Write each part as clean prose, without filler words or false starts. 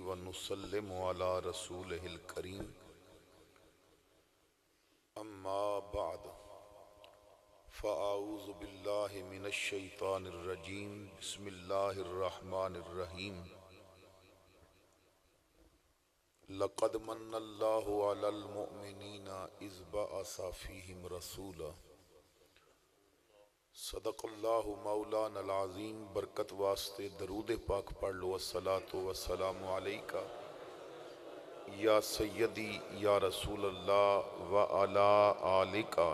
ونسلم على رسوله الكريم اما بعد فاعوذ بالله من الشيطان الرجيم بسم الله الرحمن الرحيم لقد من الله على المؤمنين إذ بعث فيهم رسولا صدق اللہ مولانا العظیم۔ برکت واسطے درود پاک پڑھ لو۔ الصلاۃ والسلام علیکہ یا سیدی یا رسول اللہ وعلی آلکہ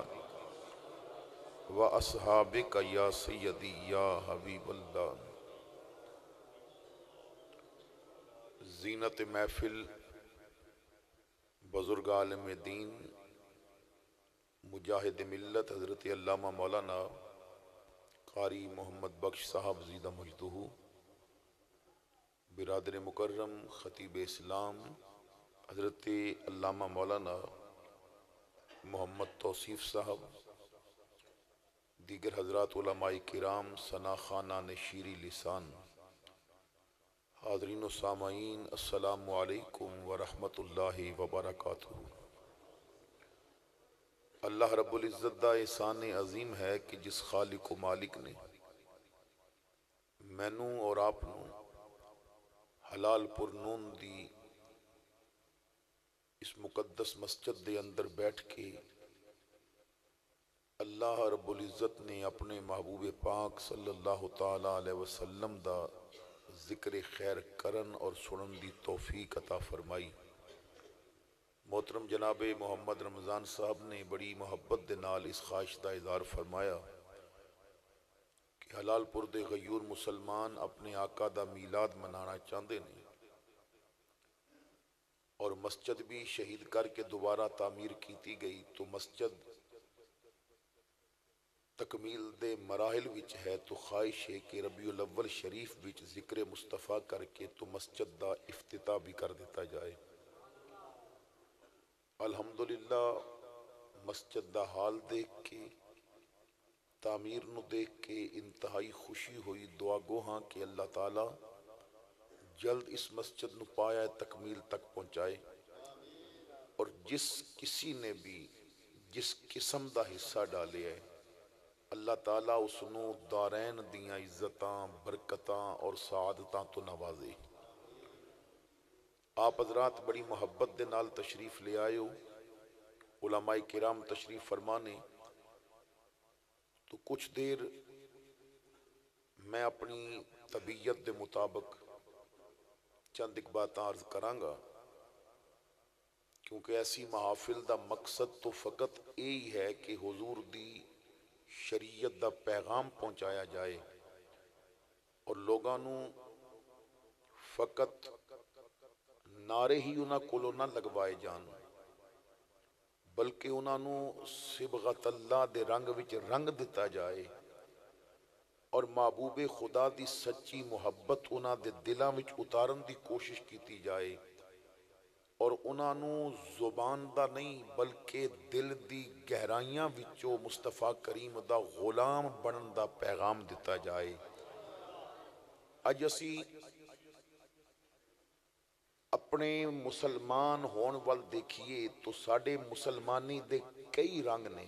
واصحابکہ یا سیدی یا حبیب اللہ۔ زینت محفل بزرگ عالم دین مجاہد ملت حضرت علامہ مولانا قاری محمد بخش صاحب زیدہ مجدہ، برادر مکرم خطیب اسلام حضرت علامہ مولانا محمد توصیف صاحب، دیگر حضرات علماء کرام، ثنا خانان شیری لسان، حاضرین و سامعین، السلام علیکم ورحمۃ اللہ وبرکاتہ۔ اللہ رب العزت دا احسان عظیم ہے کہ جس خالق و مالک نے مینوں اور آپ نو حلال پر نون دی اس مقدس مسجد دے اندر بیٹھ کے اللہ رب العزت نے اپنے محبوب پاک صلی اللہ تعالی علیہ وسلم دا ذکر خیر کرن اور سنن دی توفیق عطا فرمائی۔ محترم جناب محمد رمضان صاحب نے بڑی محبت دے نال اس خواہش دا اظہار فرمایا کہ حلال پور دے غیور مسلمان اپنے آقا دا میلاد منانا چاہندے نے اور مسجد بھی شہید کر کے دوبارہ تعمیر کیتی گئی، تو مسجد تکمیل دے مراحل وچ ہے، تو خواہش ہے کہ ربیع الاول شریف وچ ذکر مصطفیٰ کر کے تو مسجد دا افتتاح بھی کر دیتا جائے۔ الحمدللہ مسجد دا حال دیکھ کے، تعمیر نو دیکھ کے انتہائی خوشی ہوئی۔ دعا گو ہاں کہ اللہ تعالی جلد اس مسجد نو پایا تکمیل تک پہنچائے، اور جس کسی نے بھی جس قسم دا حصہ ڈالے ہے اللہ تعالیٰ اس نو دارین دیاں عزتاں، برکتاں اور سعادتاں تو نوازے۔ آپ حضرات بڑی محبت دے نال تشریف لے آئے ہو، علماء کرام تشریف فرمانے، تو کچھ دیر میں اپنی طبیعت دے مطابق چند ایک باتاں عرض کرانگا، کیونکہ ایسی محافل دا مقصد تو فقط یہی ہے کہ حضور دی شریعت دا پیغام پہنچایا جائے اور لوگاں نو فقط نعرے ہی انہاں کولوں نہ لگوائے جان، بلکہ انہاں نو صبغت اللہ دے رنگ وچ رنگ دتا جائے اور محبوب خدا دی سچی محبت انہاں دے دلاں وچ اتارن دی کوشش کیتی جائے، اور انہاں نو زبان دا نہیں بلکہ دل دی گہرائیاں وچوں مصطفیٰ کریم دا غلام بنن دا پیغام دتا جائے۔ اج اسی اپنے مسلمان ہون وال دیکھیے تو ساڑے مسلمانی دے کئی رنگ نے۔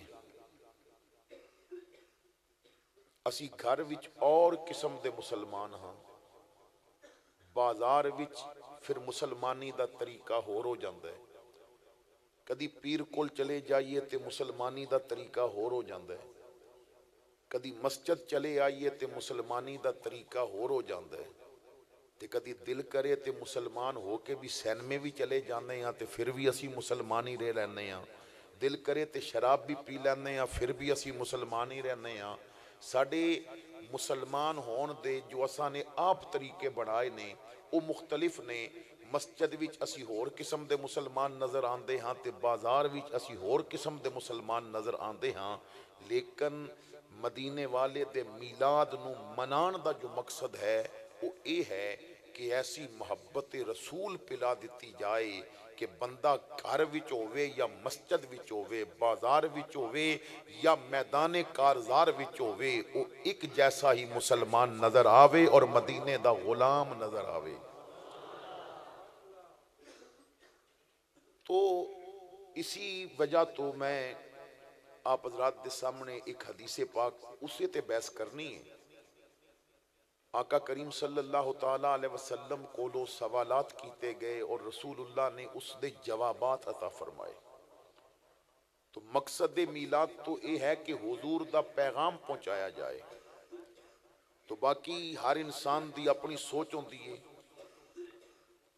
اسی گھر وچ اور قسم دے مسلمان ہاں، بازار وچ پھر مسلمانی دا طریقہ ہو جاندہ ہے، کدی پیر کول چلے جائیے تے مسلمانی دا طریقہ ہو جاندہ ہے، کدی مسجد چلے آئیے تے مسلمانی دا طریقہ ہو جاندہ ہے، تے کدی دل کرے تے مسلمان ہو کے بھی سینمے بھی چلے جاندے ہیں تے پھر بھی اسی مسلمانی رہ لینے ہیں، دل کرے تے شراب بھی پی لینے ہیں پھر بھی اسی مسلمانی رہنے ہیں۔ ساڑے مسلمان ہون دے جو اساں نے آپ طریقے بنائے نے وہ مختلف نے۔ مسجد وچ اسی ہور قسم دے مسلمان نظر آندے ہاں تے بازار وچ اسی ہور قسم دے مسلمان نظر آندے ہاں، لیکن مدینے والے دے میلاد نو منان دا جو مقصد ہے وہ اے ہے کہ ایسی محبت رسول پلا دیتی جائے کہ بندہ گھر وچ ہووے یا مسجد وچ ہووے، بازار وچ ہووے یا میدان کارزار وچ ہووے، وہ ایک جیسا ہی مسلمان نظر آوے اور مدینے دا غلام نظر آوے۔ تو اسی وجہ تو میں آپ حضرات دے سامنے ایک حدیث پاک اسے تے بحث کرنی ہے۔ آقا کریم صلی اللہ تعالیٰ علیہ وسلم کو لو سوالات کیتے گئے اور رسول اللہ نے اس دے جوابات عطا فرمائے۔ تو مقصد میلاد تو یہ ہے کہ حضور دا پیغام پہنچایا جائے۔ تو باقی ہر انسان دی اپنی سوچ ہوندی ہے۔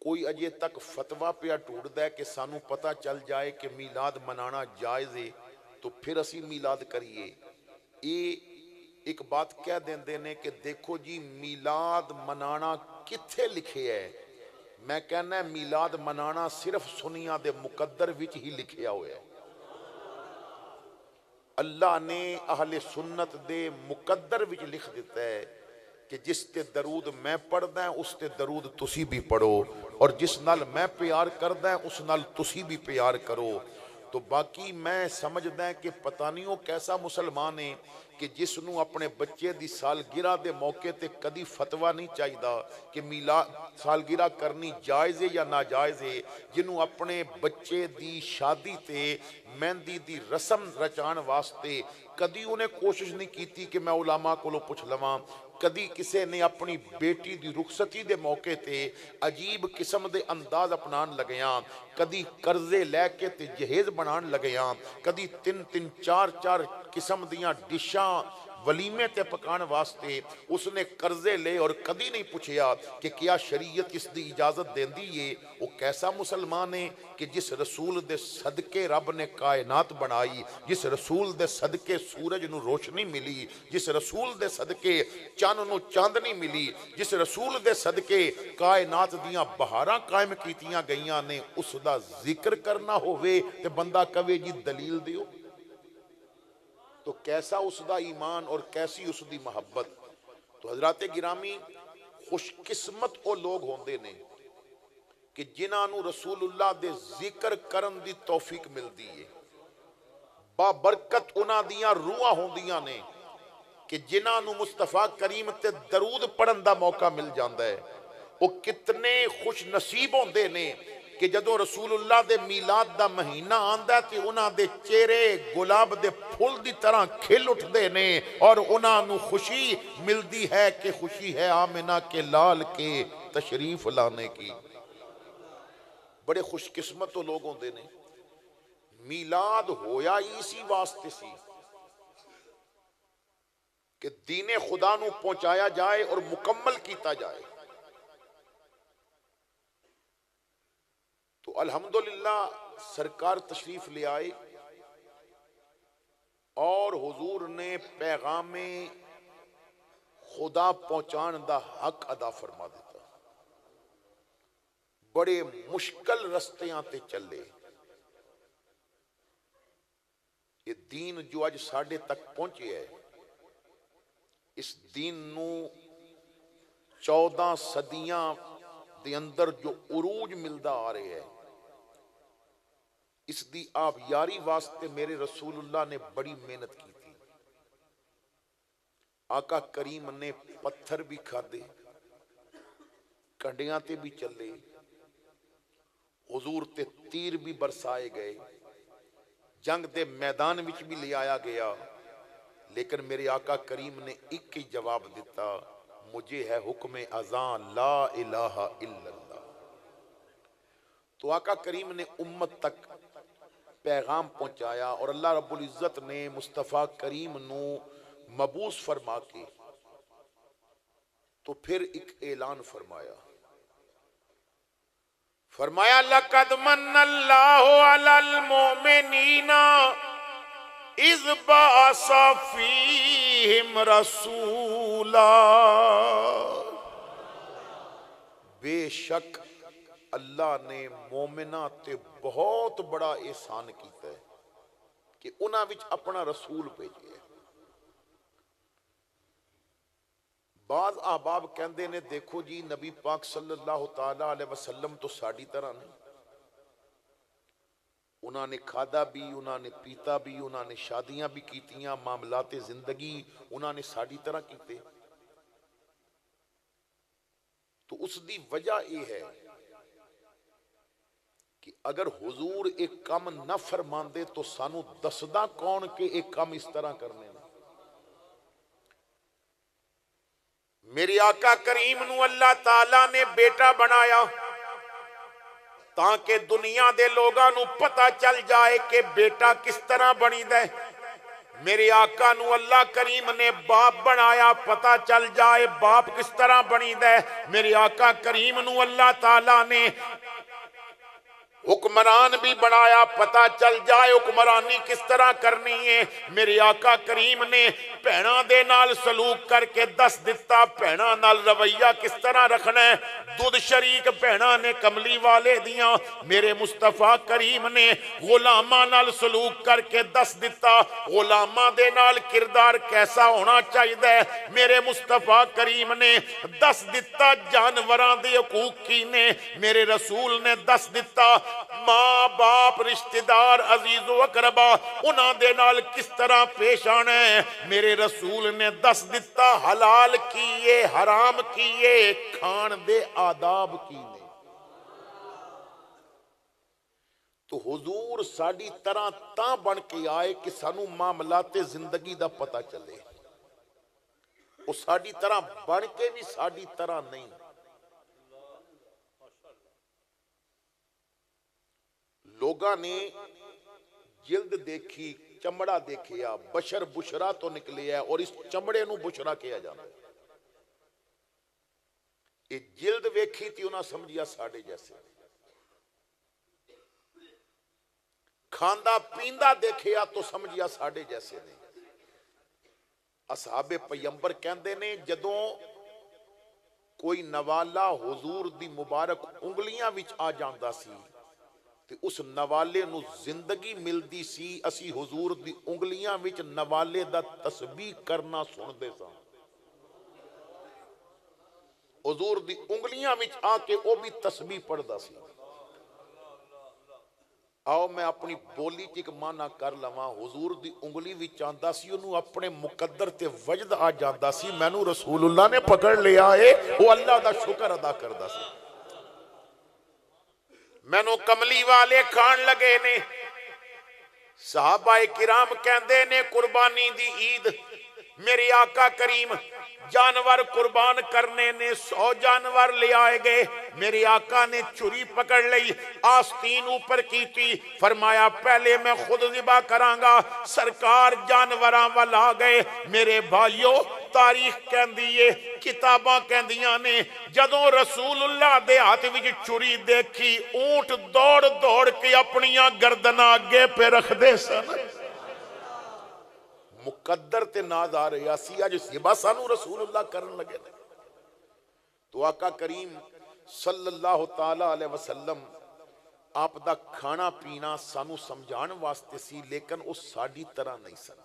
کوئی اجے تک فتویٰ پہ ڈھونڈدا ہے کہ سانو پتہ چل جائے کہ میلاد منانا جائز ہے تو پھر اسی میلاد کریے۔ یہ ایک بات کہہ دیندے نے کہ دیکھو جی میلاد منانا کتھے لکھے ہے؟ میں کہنا ہے میلاد منانا صرف سنیاں دے مقدر وچ ہی لکھیا ہویا ہے۔ اللہ نے اہل سنت دے مقدر وچ لکھ دیتا ہے کہ جس تے درود میں پڑھدا ہے اس تے درود تسی بھی پڑھو، اور جس نال میں پیار کردا ہے اس نال تسی بھی پیار کرو۔ تو باقی میں سمجھدا ہے کہ پتہ نہیں وہ کیسا مسلمان ہے کہ جس نو اپنے بچے دی سالگرہ دے موقع تے کدی فتویٰ نہیں چاہیدا کہ میلاد سالگرہ کرنی جائز ہے یا ناجائز ہے، جنوں اپنے بچے دی شادی تے مہندی دی رسم رچان واسطے کدی انہیں کوشش نہیں کیتی کہ میں علماء کو پوچھ لواں، کدی کسے نے اپنی بیٹی دی رخصتی دے موقع تے عجیب قسم دے انداز اپنان لگیاں، کدی قرضے لے کے تے جہیز بنان لگیاں، کدی تین تین چار چار قسم دیاں ڈشاں ولیمے تے پکان واسطے اس نے قرضے لے اور کدی نہیں پوچھیا کہ کیا شریعت اس دی اجازت دیندی ہے۔ وہ کیسا مسلمان ہے کہ جس رسول دے صدقے رب نے کائنات بنائی، جس رسول دے صدقے سورج نو روشنی ملی، جس رسول دے صدقے چاند نو چاندنی ملی، جس رسول دے صدقے کائنات دیاں بہاراں قائم کیتیاں گئیاں نے، اس دا ذکر کرنا ہوئے تے بندہ کہے جی دلیل دیو۔ تو کیسا اس دا ایمان اور کیسی اس دی محبت۔ تو حضرات گرامی خوش قسمت او لوگ ہوندے نے کہ جنہاں نو رسول اللہ دے ذکر کرن دی توفیق ملدی ہے، بابرکت انہاں دیاں روحاں ہوندیاں نے کہ جنہاں نو مصطفیٰ کریم تے درود پڑھن دا موقع مل جاندا ہے۔ وہ کتنے خوش نصیب ہوندے نے کہ جدوں رسول اللہ دے میلاد دا مہینہ آندا تے انہاں دے چہرے گلاب دے پھول دی طرح کھل اٹھدے نے، اور انہاں نو خوشی ملدی ہے کہ خوشی ہے آمنہ کے لال کے تشریف لانے کی۔ بڑے خوش قسمت لوگ ہوندے نے۔ میلاد ہویا اسی واسطے سی کہ دین خدا نو پہنچایا جائے اور مکمل کیتا جائے۔ تو الحمدللہ سرکار تشریف لے آئے اور حضور نے پیغام خدا پہنچان دا حق ادا فرما دیتا۔ بڑے مشکل رستیاں تے چلے۔ یہ دین جو اج ساڑھے تک پہنچے ہے، اس دین نو 14 صدیاں دے اندر جو عروج ملدا آ رہے ہے، اس دی آپ یاری واسطے میرے رسول اللہ نے بڑی محنت کی تھی۔ آقا کریم نے پتھر بھی کھادے، کنڈیاں تے بھی چلے، حضور تے تیر بھی برسائے گئے، جنگ دے میدان وچ بھی لے آیا گیا، لیکن میرے آقا کریم نے ایک ہی جواب دیتا، مجھے ہے حکم اذان لا الہ الا اللہ۔ تو آقا کریم نے امت تک پیغام پہنچایا، اور اللہ رب العزت نے مصطفیٰ کریم نو مبعوث فرما کے تو پھر ایک اعلان فرمایا لَقَدْ مَنَّ اللَّهُ عَلَى الْمُؤْمِنِينَ اِذْ بَعَثَ فِيهِمْ رَسُولًا۔ بے شک اللہ نے مومنہ تے بہت بڑا احسان کیتا ہے کہ انہاں وچ اپنا رسول بھیجے ہے۔ بعض احباب کہندے نے دیکھو جی نبی پاک صلی اللہ تعالیٰ علیہ وسلم تو ساڑی طرح نہیں، انہاں نے کھادا بھی، انہاں نے پیتا بھی، انہاں نے شادیاں بھی کیتیاں، معاملات زندگی انہاں نے ساڑی طرح کیتے۔ تو اس دی وجہ یہ ہے کہ اگر حضور ایک کام نہ فرماندے تو سانو دسدا کون کہ ایک کام اس طرح کرنے نے؟ میرے آقا کریم نو اللہ تعالیٰ نے بیٹا بنایا تاکہ دنیا دے لوگاں نو پتہ چل جائے کہ بیٹا کس طرح بنی دے۔ میرے آقا نو اللہ کریم نے باپ بنایا پتہ چل جائے باپ کس طرح بنی دے۔ میرے آقا کریم نو اللہ تعالیٰ نے حکمران بھی بنایا پتہ چل جائے حکمرانی کس طرح کرنی ہے۔ میرے آقا کریم نے بھیناں دے نال سلوک کر کے دس دتا بھیناں نال رویہ کس طرح رکھنا ہے۔ دودھ شریک بھیناں نے کملی والے دیاں، میرے مصطفیٰ کریم نے غلاماں نال سلوک کر کے دس دتا غلاماں دے نال کردار کیسا ہونا چاہیے۔ میرے مصطفیٰ کریم نے دس دتا جانوراں دے حقوق کی نے، میرے رسول نے دس دتا ماں باپ رشتہ دار عزیز و اقربا انہاں دے نال کس طرح پیش آنا ہے۔ میرے رسول نے دس دتا حلال کیے حرام کیے کھان دے آداب کینے۔ تو حضور ساڑی طرح تاں بن کے آئے کہ سانو معاملات زندگی دا پتہ چلے۔ وہ ساڑی طرح بن کے بھی ساڑی طرح نہیں۔ لوگاں نے جلد دیکھی چمڑا دیکھیا بشر بشرا تو نکلے ہے اور اس چمڑے نو بشرا کیا جانا ہے۔ یہ جلد ویکھی تھی انہاں سمجھیا ساڑے جیسے، کھاندہ پیندہ دیکھیا تو سمجھیا ساڑے جیسے نہیں۔ اصحاب پیمبر کہندے نے جدوں کوئی نوالا حضور دی مبارک انگلیاں وچ آ جاندہ سی تے اس نوالے نو زندگی ملدی سی، اسی حضور دی انگلیاں وچ نوالے دا تسبیح کرنا سن دے سا۔ حضور دی انگلیاں وچ آ کے او بھی تسبیح پڑھ دا سی۔ آؤ میں اپنی بولی چک مانا کر لواں، حضور دی انگلی وچ آندہ سی انہوں اپنے مقدر تے وجد آ جاندہ سی، میں نو رسول اللہ نے پکڑ لیا ہے وہ اللہ دا شکر ادا کردہ سی۔ میں نو کملی والے کھان لگے نے، صحابہ کرام کہندے نے قربانی دی عید میرے آقا کریم جانور قربان کرنے نے 100 جانور لے آئے گئے۔ میرے آقا نے چھری پکڑ لئی آستین اوپر کی تھی، فرمایا پہلے میں خود ذبح کرانگا، سرکار جانوراں والا گئے۔ میرے بھائیو تاریخ کہندیے کتاباں کہندیاں نے جدوں رسول اللہ دے ہاتھ وچ چھری دیکھی اونٹ دوڑ دوڑ کے اپنیاں گردناں آگے پہ رکھ دے سن۔ مقدر تے ناز آ رہے اسی آج سبا سانو رسول اللہ کرن لگے نے۔ تو آقا کریم صلی اللہ تعالیٰ علیہ وسلم آپ دا کھانا پینا سانو سمجھان واسطے سی لیکن اس ساڑی طرح نہیں سن۔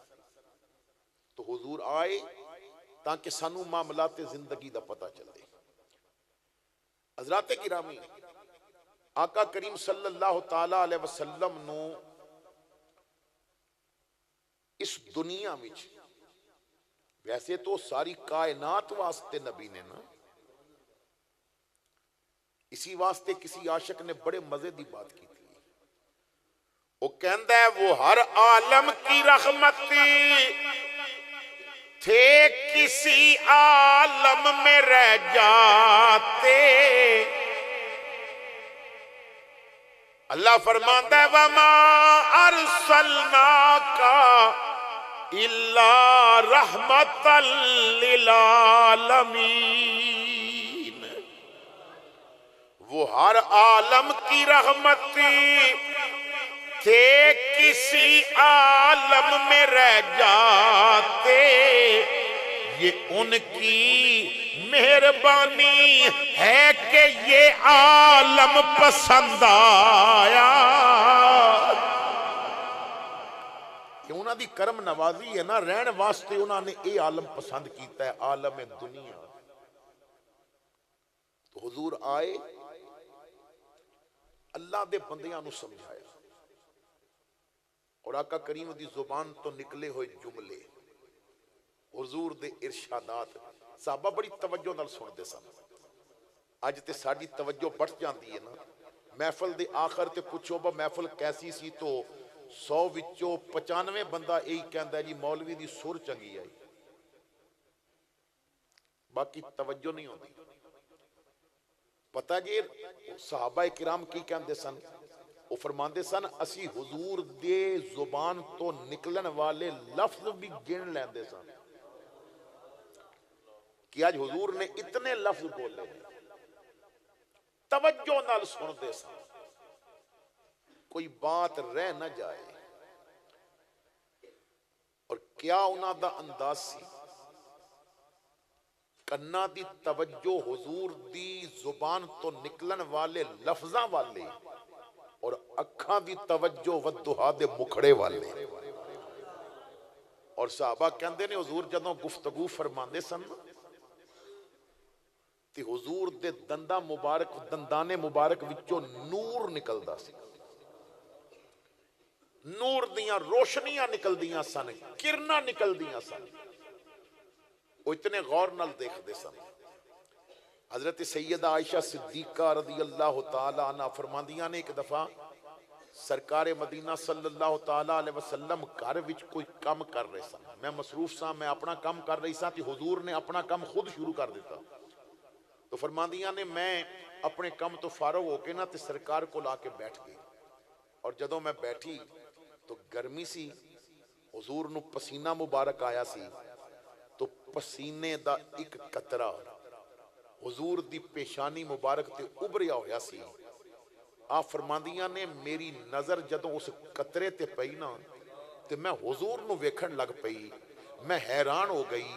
تو حضور آئے تاکہ سانو معاملات زندگی دا پتہ چلے۔ حضرات گرامی آقا کریم صلی اللہ تعالیٰ علیہ وسلم نو اس دنیا میں ویسے تو ساری کائنات واسطے نبی نے نا، اسی واسطے کسی عاشق نے بڑے مزے دی بات کی تھی، وہ کہندہ ہے وہ ہر عالم کی رحمت تھے کسی عالم میں رہ جاتے۔ اللہ فرماندہ ہے وَمَا أَرْسَلْنَاكَ إِلَّا رَحْمَةً لِلْعَالَمِينَ۔ وہ ہر عالم کی رحمت تھے کسی عالم میں رہ جاتے، یہ ان کی مہربانی ہے کہ یہ عالم پسند آیا۔ کہ انہاں دی کرم نوازی ہے نا، رہن واسطے انہاں نے اے عالم پسند کیتا ہے، عالم دنیا۔ تو حضور آئے اللہ دے بندیاں نو سمجھایا اور آقا کریم دی زبان تو نکلے ہوئے جملے حضور دے ارشادات صحابہ بڑی توجہ نال سن دے سن۔ اج تے ساڈی توجہ بڑھ جاندی ہے نا، محفل دے آخر تے پوچھو با محفل کیسی سی تو 100 وچوں 95 بندہ یہی کہندا ہے جی مولوی دی سر چنگی آئی، باقی توجہ نہیں ہوتی۔ پتہ جی صحابہ کرام کی کہندے سن، وہ فرماندے سن اسی حضور دے زبان تو نکلن والے لفظ بھی گن لیندے سن کہ آج حضور نے اتنے لفظ بولے ہیں، توجہ نال سن دے سن، کوئی بات رہ نہ جائے۔ اور کیا انہاں دا انداز سی، کنا دی توجہ حضور دی زبان تو نکلن والے لفظاں والے اور اکھاں دی توجہ ودہا دے مکھڑے والے۔ اور صحابہ کہندے نے حضور جدوں گفتگو فرماندے سن تے حضور دے دنداں مبارک دندانے مبارک وچوں نور نکلدا سی، نور دیاں روشنیاں نکل دیاں سن، کرنا نکل دیاں سن، وہ اتنے غور نال دیکھ دے سن۔ حضرت سیدہ عائشہ صدیقہ رضی اللہ تعالی عنہ فرماندیاں نے ایک دفعہ سرکار مدینہ صلی اللہ تعالی علیہ وسلم گھر وچ کوئی کام کر رہے سن، میں مصروف سا، میں اپنا کام کر رہی سا تے حضور نے اپنا کام خود شروع کر دیتا۔ تو فرماندیاں نے میں اپنے کام تو فارغ ہو کے نا تے سرکار کو لا کے بیٹھ گئی، اور جدوں میں بیٹھی تو گرمی سی، حضور نو پسینہ مبارک آیا سی، تو پسینے دا ایک قطرہ حضور دی پیشانی مبارک تے ابھریا ہویا سی۔ آپ فرماندیاں نے میری نظر جدوں اس قطرے تے پئی نا تے میں حضور نو ویکھن لگ پئی، میں حیران ہو گئی،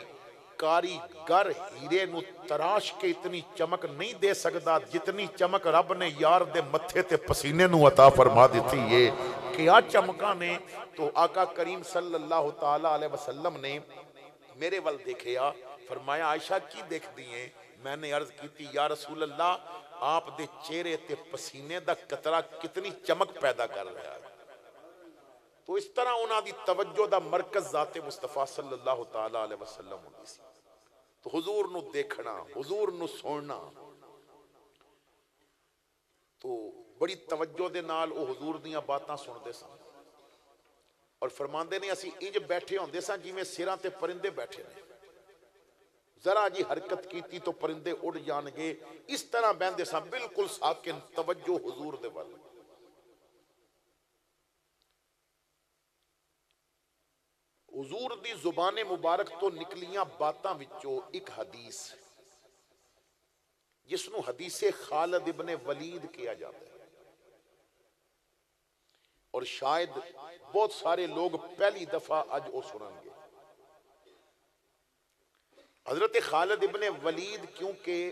کاریگر ہیرے نو تراش کے اتنی چمک نہیں دے سکدا جتنی چمک رب نے یار دے متھے تے پسینے نو عطا فرما دیتی ہے۔ کیا چمکاں نے؟ تو آقا کریم صلی اللہ تعالی علیہ وسلم نے میرے ول دیکھیا، فرمایا عائشہ کی دیکھ دیئے؟ میں نے عرض کی تھی یا رسول اللہ آپ دے چہرے تے پسینے دا قطرہ کتنی چمک پیدا کر رہا ہے۔ تو اس طرح انہاں دی توجہ دا مرکز ذات مصطفیٰ صلی اللہ تعالی علیہ وسلم ہوندی سی۔ تو حضور نو دیکھنا، حضور نو سننا، تو بڑی توجہ دے نال او حضور دیاں باتاں سن دے سن، اور فرماندے نے اسی انج بیٹھے ہوندے سن جی میں سراں تے پرندے بیٹھے نے، ذرا جی حرکت کیتی تو پرندے اڑ جان گے، اس طرح بیندے سن بالکل ساکن، توجہ حضور دے ول۔ حضور دی زبان مبارک تو نکلیاں باتاں وچوں ایک حدیث جس نو حدیث خالد ابن ولید کیا جاتا ہے، اور شاید بہت سارے لوگ پہلی دفعہ اج او سنن گے۔ حضرت خالد ابن ولید کیونکہ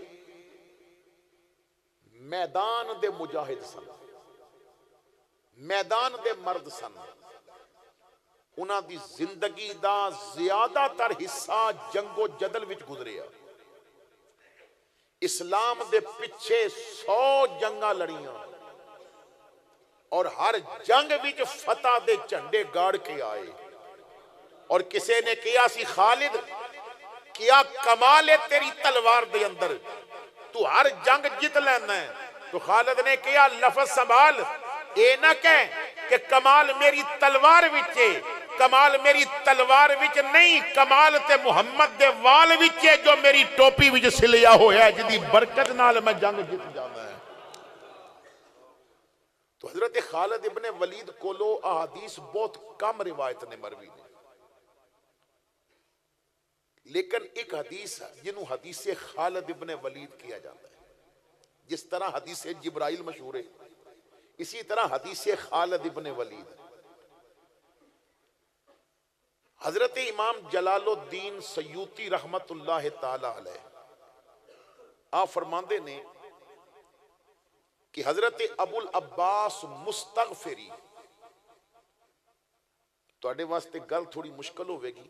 میدان دے مجاہد سن، میدان دے مرد سن، انہاں دی زندگی دا زیادہ تر حصہ جنگ و جدل وچ گزریا، اسلام دے پچھے 100 جنگاں لڑیاں، اور ہر جنگ وچ فتح دے جھنڈے گاڑ کے آئے۔ اور کسے نے کیا سی خالد کیا کمال ہے تیری تلوار دے اندر، تو ہر جنگ جت لینا ہے؟ تو خالد نے کیا لفظ سنبھال، اے نہ کہہ کہ کمال میری تلوار وچے، کمال میری تلوار وچ نہیں، کمال تے محمد دے وال وچے جو میری ٹوپی وچ سلیا ہویا ہے، جدی برکت نال میں جنگ جت جانا ہے۔ تو حضرت خالد ابن ولید کولو احادیث بہت کم روایت نے مروی نے، لیکن ایک حدیث ہے جنہوں حدیث خالد ابن ولید کیا جاتا ہے، جس طرح حدیث جبرائیل مشہور ہے اسی طرح حدیث خالد ابن ولید۔ حضرت امام جلال الدین سیوطی رحمت اللہ تعالی علیہ آپ فرماندے نے کہ حضرت ابو العباس مستغفری، تواڈے واسطے گل تھوڑی مشکل ہوئے گی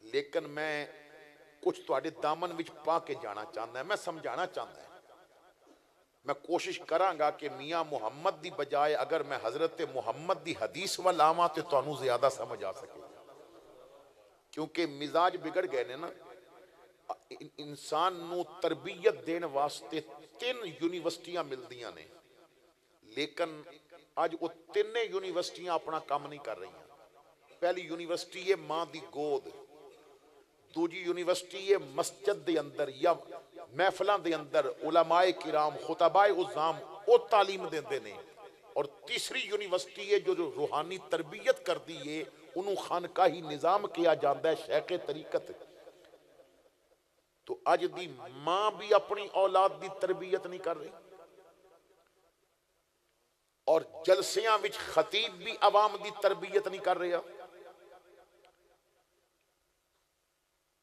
لیکن میں کچھ تواڈے دامن وچ پا کے جانا چاہتا ہے، میں سمجھانا چاہتا ہے، میں کوشش کراں گا کہ میاں محمد دی بجائے اگر میں حضرت محمد دی حدیث وال آواں تے تانوں زیادہ سمجھ آ سکے، کیونکہ مزاج بگڑ گئے نے نا۔ انسان نو تربیت دین واسطے 3 یونیورسٹیاں ملدیاں نے، لیکن اج وہ تین یونیورسٹیاں اپنا کام نہیں کر رہی. پہلی یونیورسٹی ہے ماں دی گود, دوجی یونیورسٹی ہے مسجد دے اندر یا محفلاں دے اندر علماء کرام خطباء عظام او تعلیم دیندے نے, اور تیسری یونیورسٹی ہے جو روحانی تربیت کردی ہے انہوں خانقاہی نظام کیا جاندہ ہے شیخ طریقت. تو اج دی ماں بھی اپنی اولاد دی تربیت نہیں کر رہی, اور جلسیاں وچ خطیب بھی عوام دی تربیت نہیں کر رہا,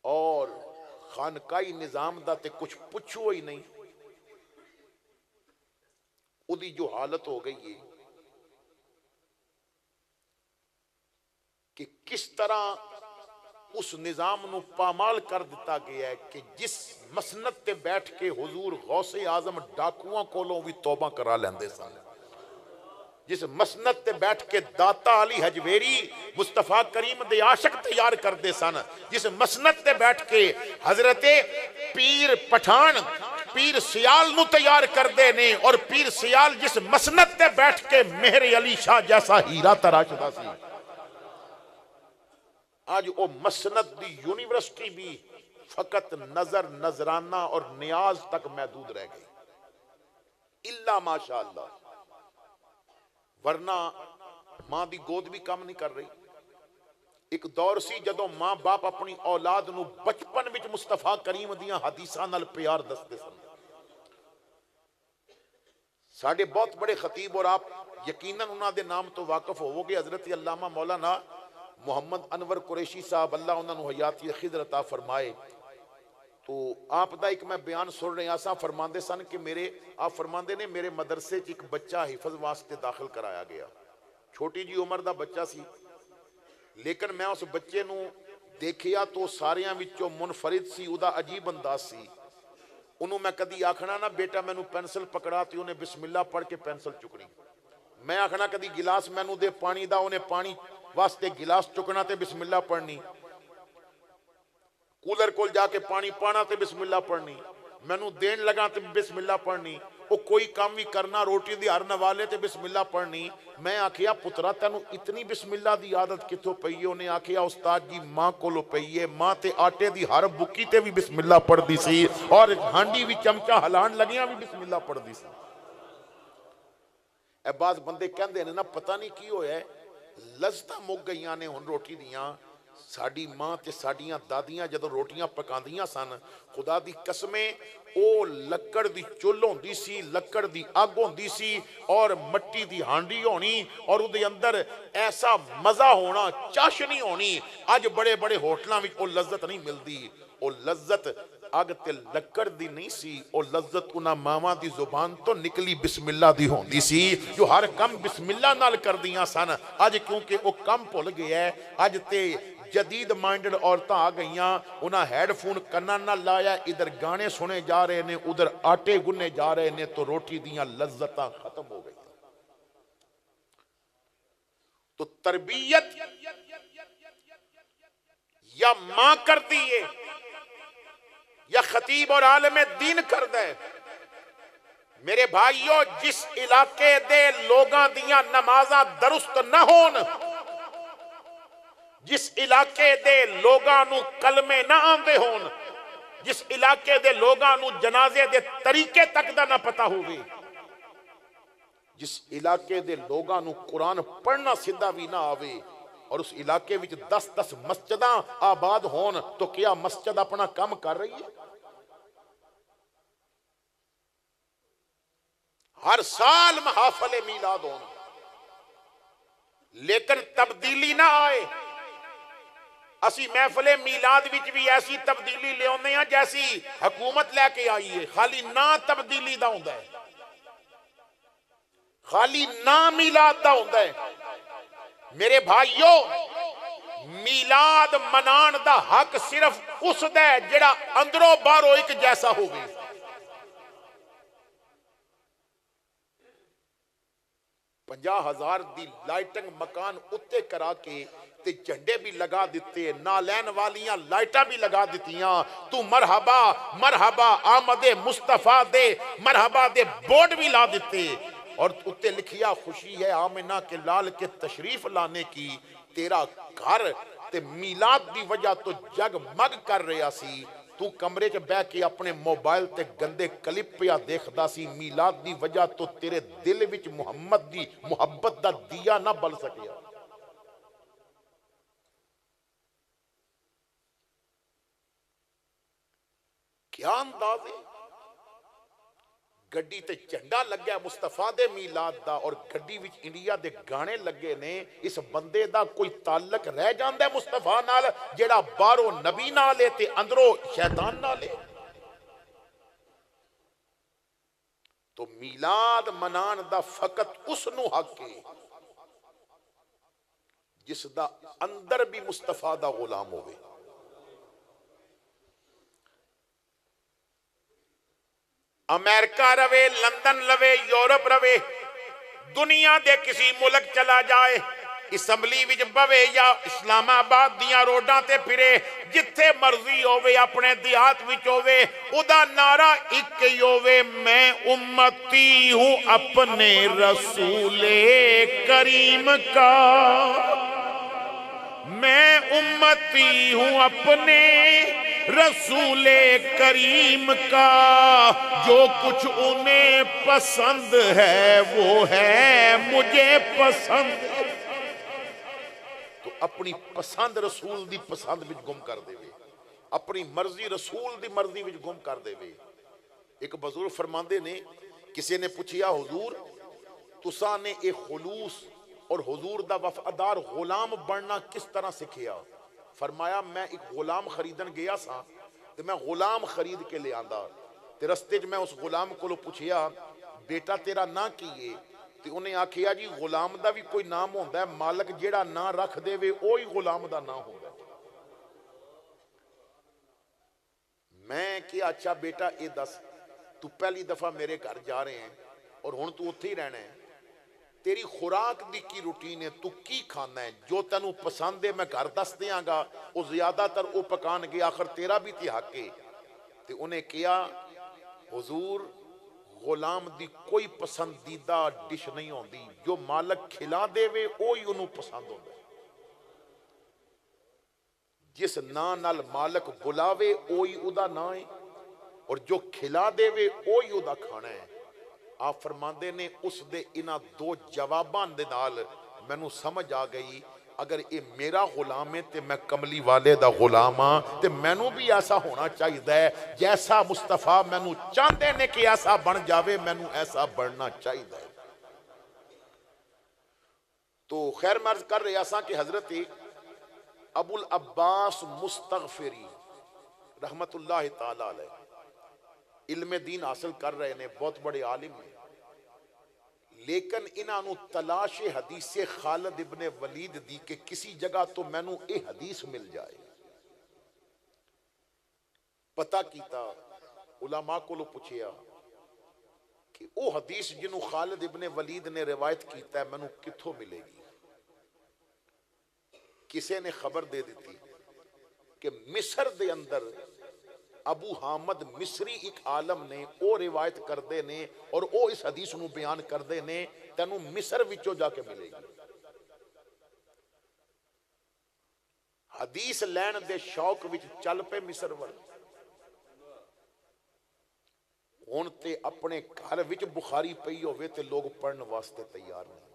اور خانقاہی نظام دا تے کچھ پوچھو ہی نہیں. اودی جو حالت ہو گئی ہے کہ کس طرح اس نظام نو پامال کر دیتا گیا ہے کہ جس مسند تے بیٹھ کے حضور غوث اعظم ڈاکواں کولوں بھی توبہ کرا لیندے سن, جس مسند تے بیٹھ کے داتا علی حجویری مصطفیٰ کریم دے عاشق تیار کردے سن, جس مسند تے بیٹھ کے حضرت پیر پٹھان پیر سیال نو تیار کردے نے, اور پیر سیال جس مسند تے بیٹھ کے مہر علی شاہ جیسا ہیرا تراشدا سی, آج وہ مسند دی یونیورسٹی بھی فقط نظر نظرانہ اور نیاز تک محدود رہ گئی, الا ماشاءاللہ. ورنہ ماں دی گود بھی کام نہیں کر رہی. ایک دور سی جدوں ماں باپ اپنی اولاد نو بچپن وچ مصطفیٰ کریم دیاں حدیثاں نال پیار دستے سن. ساڈے بہت بڑے خطیب, اور آپ یقیناً انہاں دے نام تو واقف ہوو گے, حضرت علامہ مولانا محمد انور قریشی صاحب اللہ انہاں نو حیاتی خضر عطا فرمائے. تو آپ دا ایک میں بیان سن رہے آساں فرماندے سن کہ آپ فرماندے نے میرے مدرسے چ ایک بچہ حفظ واسطے داخل کرایا گیا, چھوٹی جی عمر دا بچہ سی, لیکن میں اس بچے نو دیکھیا تو ساریاں وچوں منفرد سی, او دا عجیب انداز سی. انہوں میں کدی آکھنا نا بیٹا میں نو پینسل پکڑا تے انہیں بسم اللہ پڑھ کے پینسل چکنی, میں آکھنا کدی گلاس میں نو دے پانی دا انہیں پانی واسطے گلاس چکنا تے بسم اللہ پڑھنی, کولر کول جا کے پانی پانا تے بسم اللہ پڑھنی, میں نو دین لگا تے بسم اللہ پڑھنی, او کوئی کام بھی کرنا روٹی دی ہر نوالے تے بسم اللہ پڑھنی. میں آکھیا پترا تینو اتنی بسم اللہ دی عادت کتوں پئی ہے؟ انہیں آکھیا استاد جی ماں کولو پئی ہے, ماں تے آٹے دی ہر بکی تے بھی بسم اللہ پڑھ دی سی, اور ہانڈی بھی چمچہ ہلان لگیاں بھی بسم اللہ پڑھ دی سی. اے بعض بندے کہندے نے نا پتہ نہیں کی ہویا ہے, لذتاں مک گئیاں نے ہن روٹی دیاں. ساڑی ماں تے ساڑیاں دادیاں جدو روٹیاں پکاندیاں سن, خدا دی قسمیں او لکڑ دی چل ہوندی سی, لکڑ دی آگ ہوندی سی, اور مٹی دی ہانڈی ہونی, اور دے اندر ایسا مزہ ہونا, چاشنی ہونی. آج بڑے بڑے ہوٹلاں وچ او لذت نہیں ملدی. او لذت آگ تے لکڑ دی نہیں سی, او لذت انہاں ماواں دی زبان تو نکلی بسم اللہ دی ہوندی سی, جو ہر کم بسم اللہ نال کر دیاں سن. آج کیونکہ او کم بھول گیا ہے, آج تے جدید مائنڈڈ عورتاں آ گئیاں, انہاں ہیڈ فون کنان نہ لایا, ادھر گانے سنے جا رہے نے, ادھر آٹے گنے جا رہے نے, تو روٹی دیاں لذتاں ختم ہو گئی. تو تربیت یا ماں کر دیئے یا خطیب اور عالم دین کر دے. میرے بھائیو, جس علاقے دے لوگاں دیاں نمازاں درست نہ ہون, جس علاقے دے لوگاں نو کلمے نہ آندے ہون, جس علاقے دے لوگاں نو جنازے دے طریقے تک دا نہ پتا ہوئے, جس علاقے دے لوگاں نو قرآن پڑھنا سدھا بھی نہ آوے, اور اس علاقے وچ 10 مسجداں آباد ہون, تو کیا مسجد اپنا کام کر رہی ہے؟ ہر سال محافل میلاد ہون, لیکن تبدیلی نہ آئے. اسی محفل میلاد وچ بھی ایسی تبدیلی لے آنے ہیں جیسی حکومت لے کے آئی ہے, خالی نہ تبدیلی دا ہوندا ہے, خالی نہ میلاد دا ہوندا ہے. میرے بھائیو, میلاد منان دا حق صرف اس دا ہے جڑا اندروں باہروں ایک جیسا ہوگی. پنجا ہزار دی لائٹنگ مکان اتے کرا کے تے جھنڈے بھی لگا دیتے, نالین والیاں لائٹاں بھی لگا دیتیاں, تو مرحبا مرحبا آمد مصطفیٰ دے مرحبا دے بورڈ بھی لا دیتے, اور اتنے لکھیا خوشی ہے آمنہ کے لال کے تشریف لانے کی، تیرا گھر تے میلاد دی وجہ تو جگ مگ کر رہا سی، تو کمرے چ بہ کے اپنے موبائل تے گندے کلپ پیا دیکھدا سی، میلاد دی وجہ تو تیرے دل وچ محمد دی محبت دا دیا نہ بل سکیا۔ کیا انداز ہے، گڈی تے جھنڈا لگیا مصطفیٰ دے میلاد دا، اور گڈی وچ انڈیا دے گانے لگے نے۔ اس بندے دا کوئی تعلق رہ جاندا ہے مصطفیٰ نال جیڑا باہروں نبی نال ہے تے اندروں شیطان نال ہے؟ تو میلاد منان دا فقط اس نو حق ہے جس دا اندر بھی مصطفیٰ دا غلام ہوئے۔ امریکہ روے، لندن روے، یورپ روے، دنیا دے کسی ملک چلا جائے، اسمبلی وچ بوے یا اسلام آباد دیاں روڈاں تے پھرے، جتھے مرضی ہووے اپنے دیہات وچ ہووے، ادا نعرہ ایک ہی ہووے، میں امتی ہوں اپنے رسول کریم کا، میں امتی ہوں اپنے رسول کریم کا، جو کچھ انہیں پسند ہے وہ ہے مجھے پسند۔ تو اپنی پسند رسول دی پسند وچ گم کر دے وے، اپنی مرضی رسول دی مرضی وچ گم کر دے وے۔ ایک بزرگ فرماندے نے، کسی نے پوچھیا حضور تساں نے ایک خلوص اور حضور دا وفادار غلام بننا کس طرح سکھیا؟ فرمایا میں ایک غلام خریدن گیا سا تے میں غلام خرید کے لے آندا تے رستے میں اس غلام کو پوچھیا بیٹا تیرا نا کیے؟ تے انہیں آکھیا جی غلام دا بھی کوئی نام ہوندا ہے، مالک جیڑا نا رکھ دے وے اوہی غلام دا نا ہوندا ہے۔ میں کہ اچھا بیٹا اے دس تو پہلی دفعہ میرے گھر جا رہے ہیں اور ہن تو اتھے ہی رہنا ہے، تیری خوراک دی کی روٹین ہے، تو کی کھانا ہے؟ جو تینوں پسند ہے میں گھر دس دیاں گا، وہ زیادہ تر وہ پکان گے، آخر تیرا بھی تے حق ہے۔ تے انہیں کیا حضور غلام دی کوئی پسندیدہ ڈش نہیں ہوندی، جو مالک کھلا دے وے وہی انہوں پسند ہوتا ہے، جس نا نال مالک بلاوے وہی ادا نا ہے، اور جو کھلا دے وے وہی ادا کھانا ہے۔ آپ فرماندے نے اس دے انہاں دو جوابان دے نال مینوں سمجھ آ گئی اگر یہ میرا غلام ہے تے میں کملی والے دا غلام ہاں تے مینوں بھی ایسا ہونا چاہیے جیسا مصطفیٰ مینوں چاہندے نے کہ ایسا بن جاوے، مینوں ایسا بننا چاہیے۔ تو خیر مرض کر رہے ایسا کہ حضرت ابو العباس مستغفری رحمت اللہ تعالی علیہ علم دین حاصل کر رہے ہیں، بہت بڑے عالم ہیں، لیکن انہاں نو تلاش حدیث خالد ابن ولید دی کہ کسی جگہ تو مینوں اے حدیث مل جائے۔ پتہ کیتا، علماء کو پوچھیا کہ او حدیث جنوں خالد ابن ولید نے روایت کیتا ہے مینوں کتھوں ملے گی؟ کسے نے خبر دے دیتی کہ مصر دے اندر ابو حامد مصری ایک عالم نے او روایت کردے نے اور او اس حدیث نو بیان کردے نے، تینوں مصر وچوں جا کے ملے گی۔ حدیث لین دے شوق وچ چل پے مصر ول، ہن تے اپنے گھر وچ بخاری پئی ہوئے تے لوگ پڑھن واسطے تیار نہیں،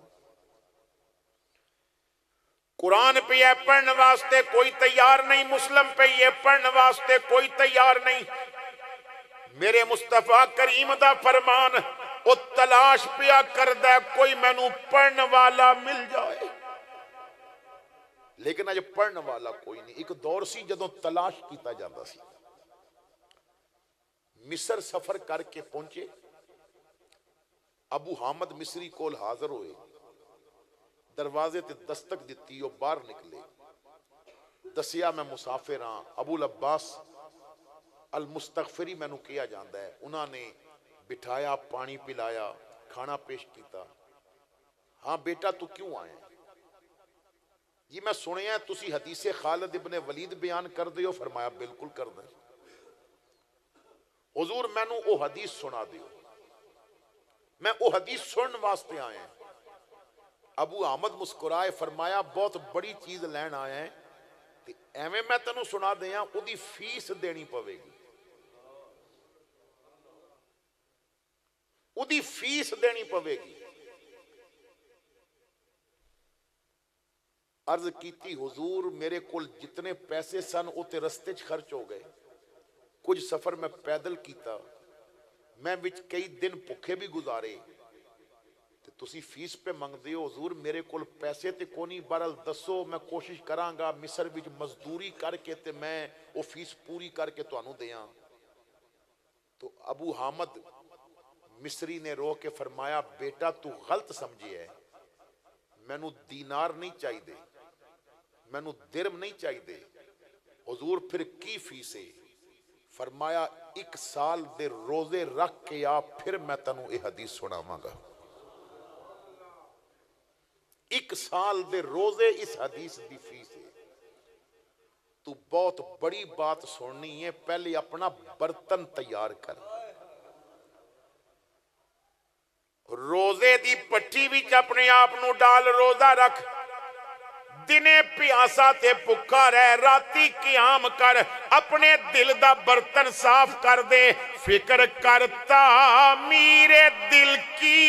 قرآن پہ ہے پڑھن واسطے کوئی تیار نہیں، مسلم پہ یہ پڑھن واسطے کوئی تیار نہیں۔ میرے مصطفیٰ کریم دا فرمان او تلاش پیا کردہ کوئی مینوں پڑھن والا مل جائے، لیکن اج پڑھن والا کوئی نہیں۔ ایک دور سی جدوں تلاش کیتا جاتا سی، مصر سفر کر کے پہنچے، ابو حامد مصری کول حاضر ہوئے، دروازے تے دستک دیتی وہ باہر نکلے، دسیا میں مسافر ہاں، ابو العباس المستغفری مینوں کیا جاندا ہے۔ انہاں نے بٹھایا، پانی پلایا، کھانا پیش کیتا۔ ہاں بیٹا تو کیوں آئے ہیں؟ جی میں سنیا ہے تسی حدیث خالد ابن ولید بیان کر دیو۔ فرمایا بالکل کر دیں حضور، مینوں او حدیث سنا دیو۔ میں وہ حدیث سنن واسطے آیا ہیں۔ ابو احمد مسکرائے، فرمایا بہت بڑی چیز لین آیا ہے، تے ایویں میں تینوں سنا دیاں اودی فیس دینی پوے گی، اودی فیس دینی پوے گی۔ عرض کیتی حضور میرے کول جتنے پیسے سن وہ تے رستے چ خرچ ہو گئے، کچھ سفر میں پیدل کیتا، میں وچ کئی دن بھکھے بھی گزارے، تے تسی فیس پہ منگ دیو حضور میرے کول پیسے تے کونی، بہرحال دسو میں کوشش کراں گا مصر وچ مزدوری کر کے تے میں وہ فیس پوری کر کے تانوں دیاں۔ تو ابو حامد مصری نے رو کے فرمایا بیٹا تو غلط سمجھے ہے، مینوں دینار نہیں چاہی دے، مینوں درم نہیں چاہی دے۔ حضور پھر کی فیس ہے؟ فرمایا ایک سال دے روزے رکھ کے آ پھر میں تینوں یہ حدیث سناواں گا۔ ایک سال دے روزے اس حدیث دی فیس ہے۔ تو بہت بڑی بات سننی ہے، پہلے اپنا برتن تیار کر، روزے دی پٹھی وچ اپنے آپ نو ڈال، روزہ رکھ، دنے پیاسا تے بھکا رہ، راتی قیام کر، اپنے دل دا برتن صاف کر دے، فکر کرتا میرے دل کی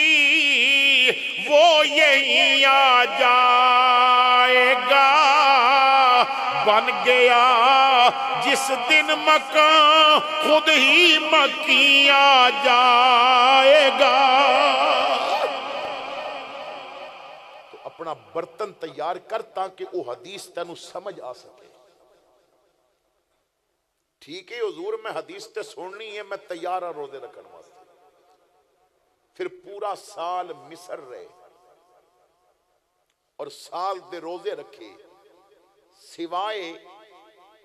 وہ یہی آ جائے گا، بن گیا جس دن مکان خود ہی مکی آ جائے گا۔ اپنا برتن تیار کر تاکہ وہ حدیث تینوں سمجھ آ سکے۔ ٹھیک ہے حضور میں حدیث تے سننی ہے، میں تیار ہاں روزے رکھن واسطے۔ پھر پورا سال مصر رہے اور سال دے روزے رکھے، سوائے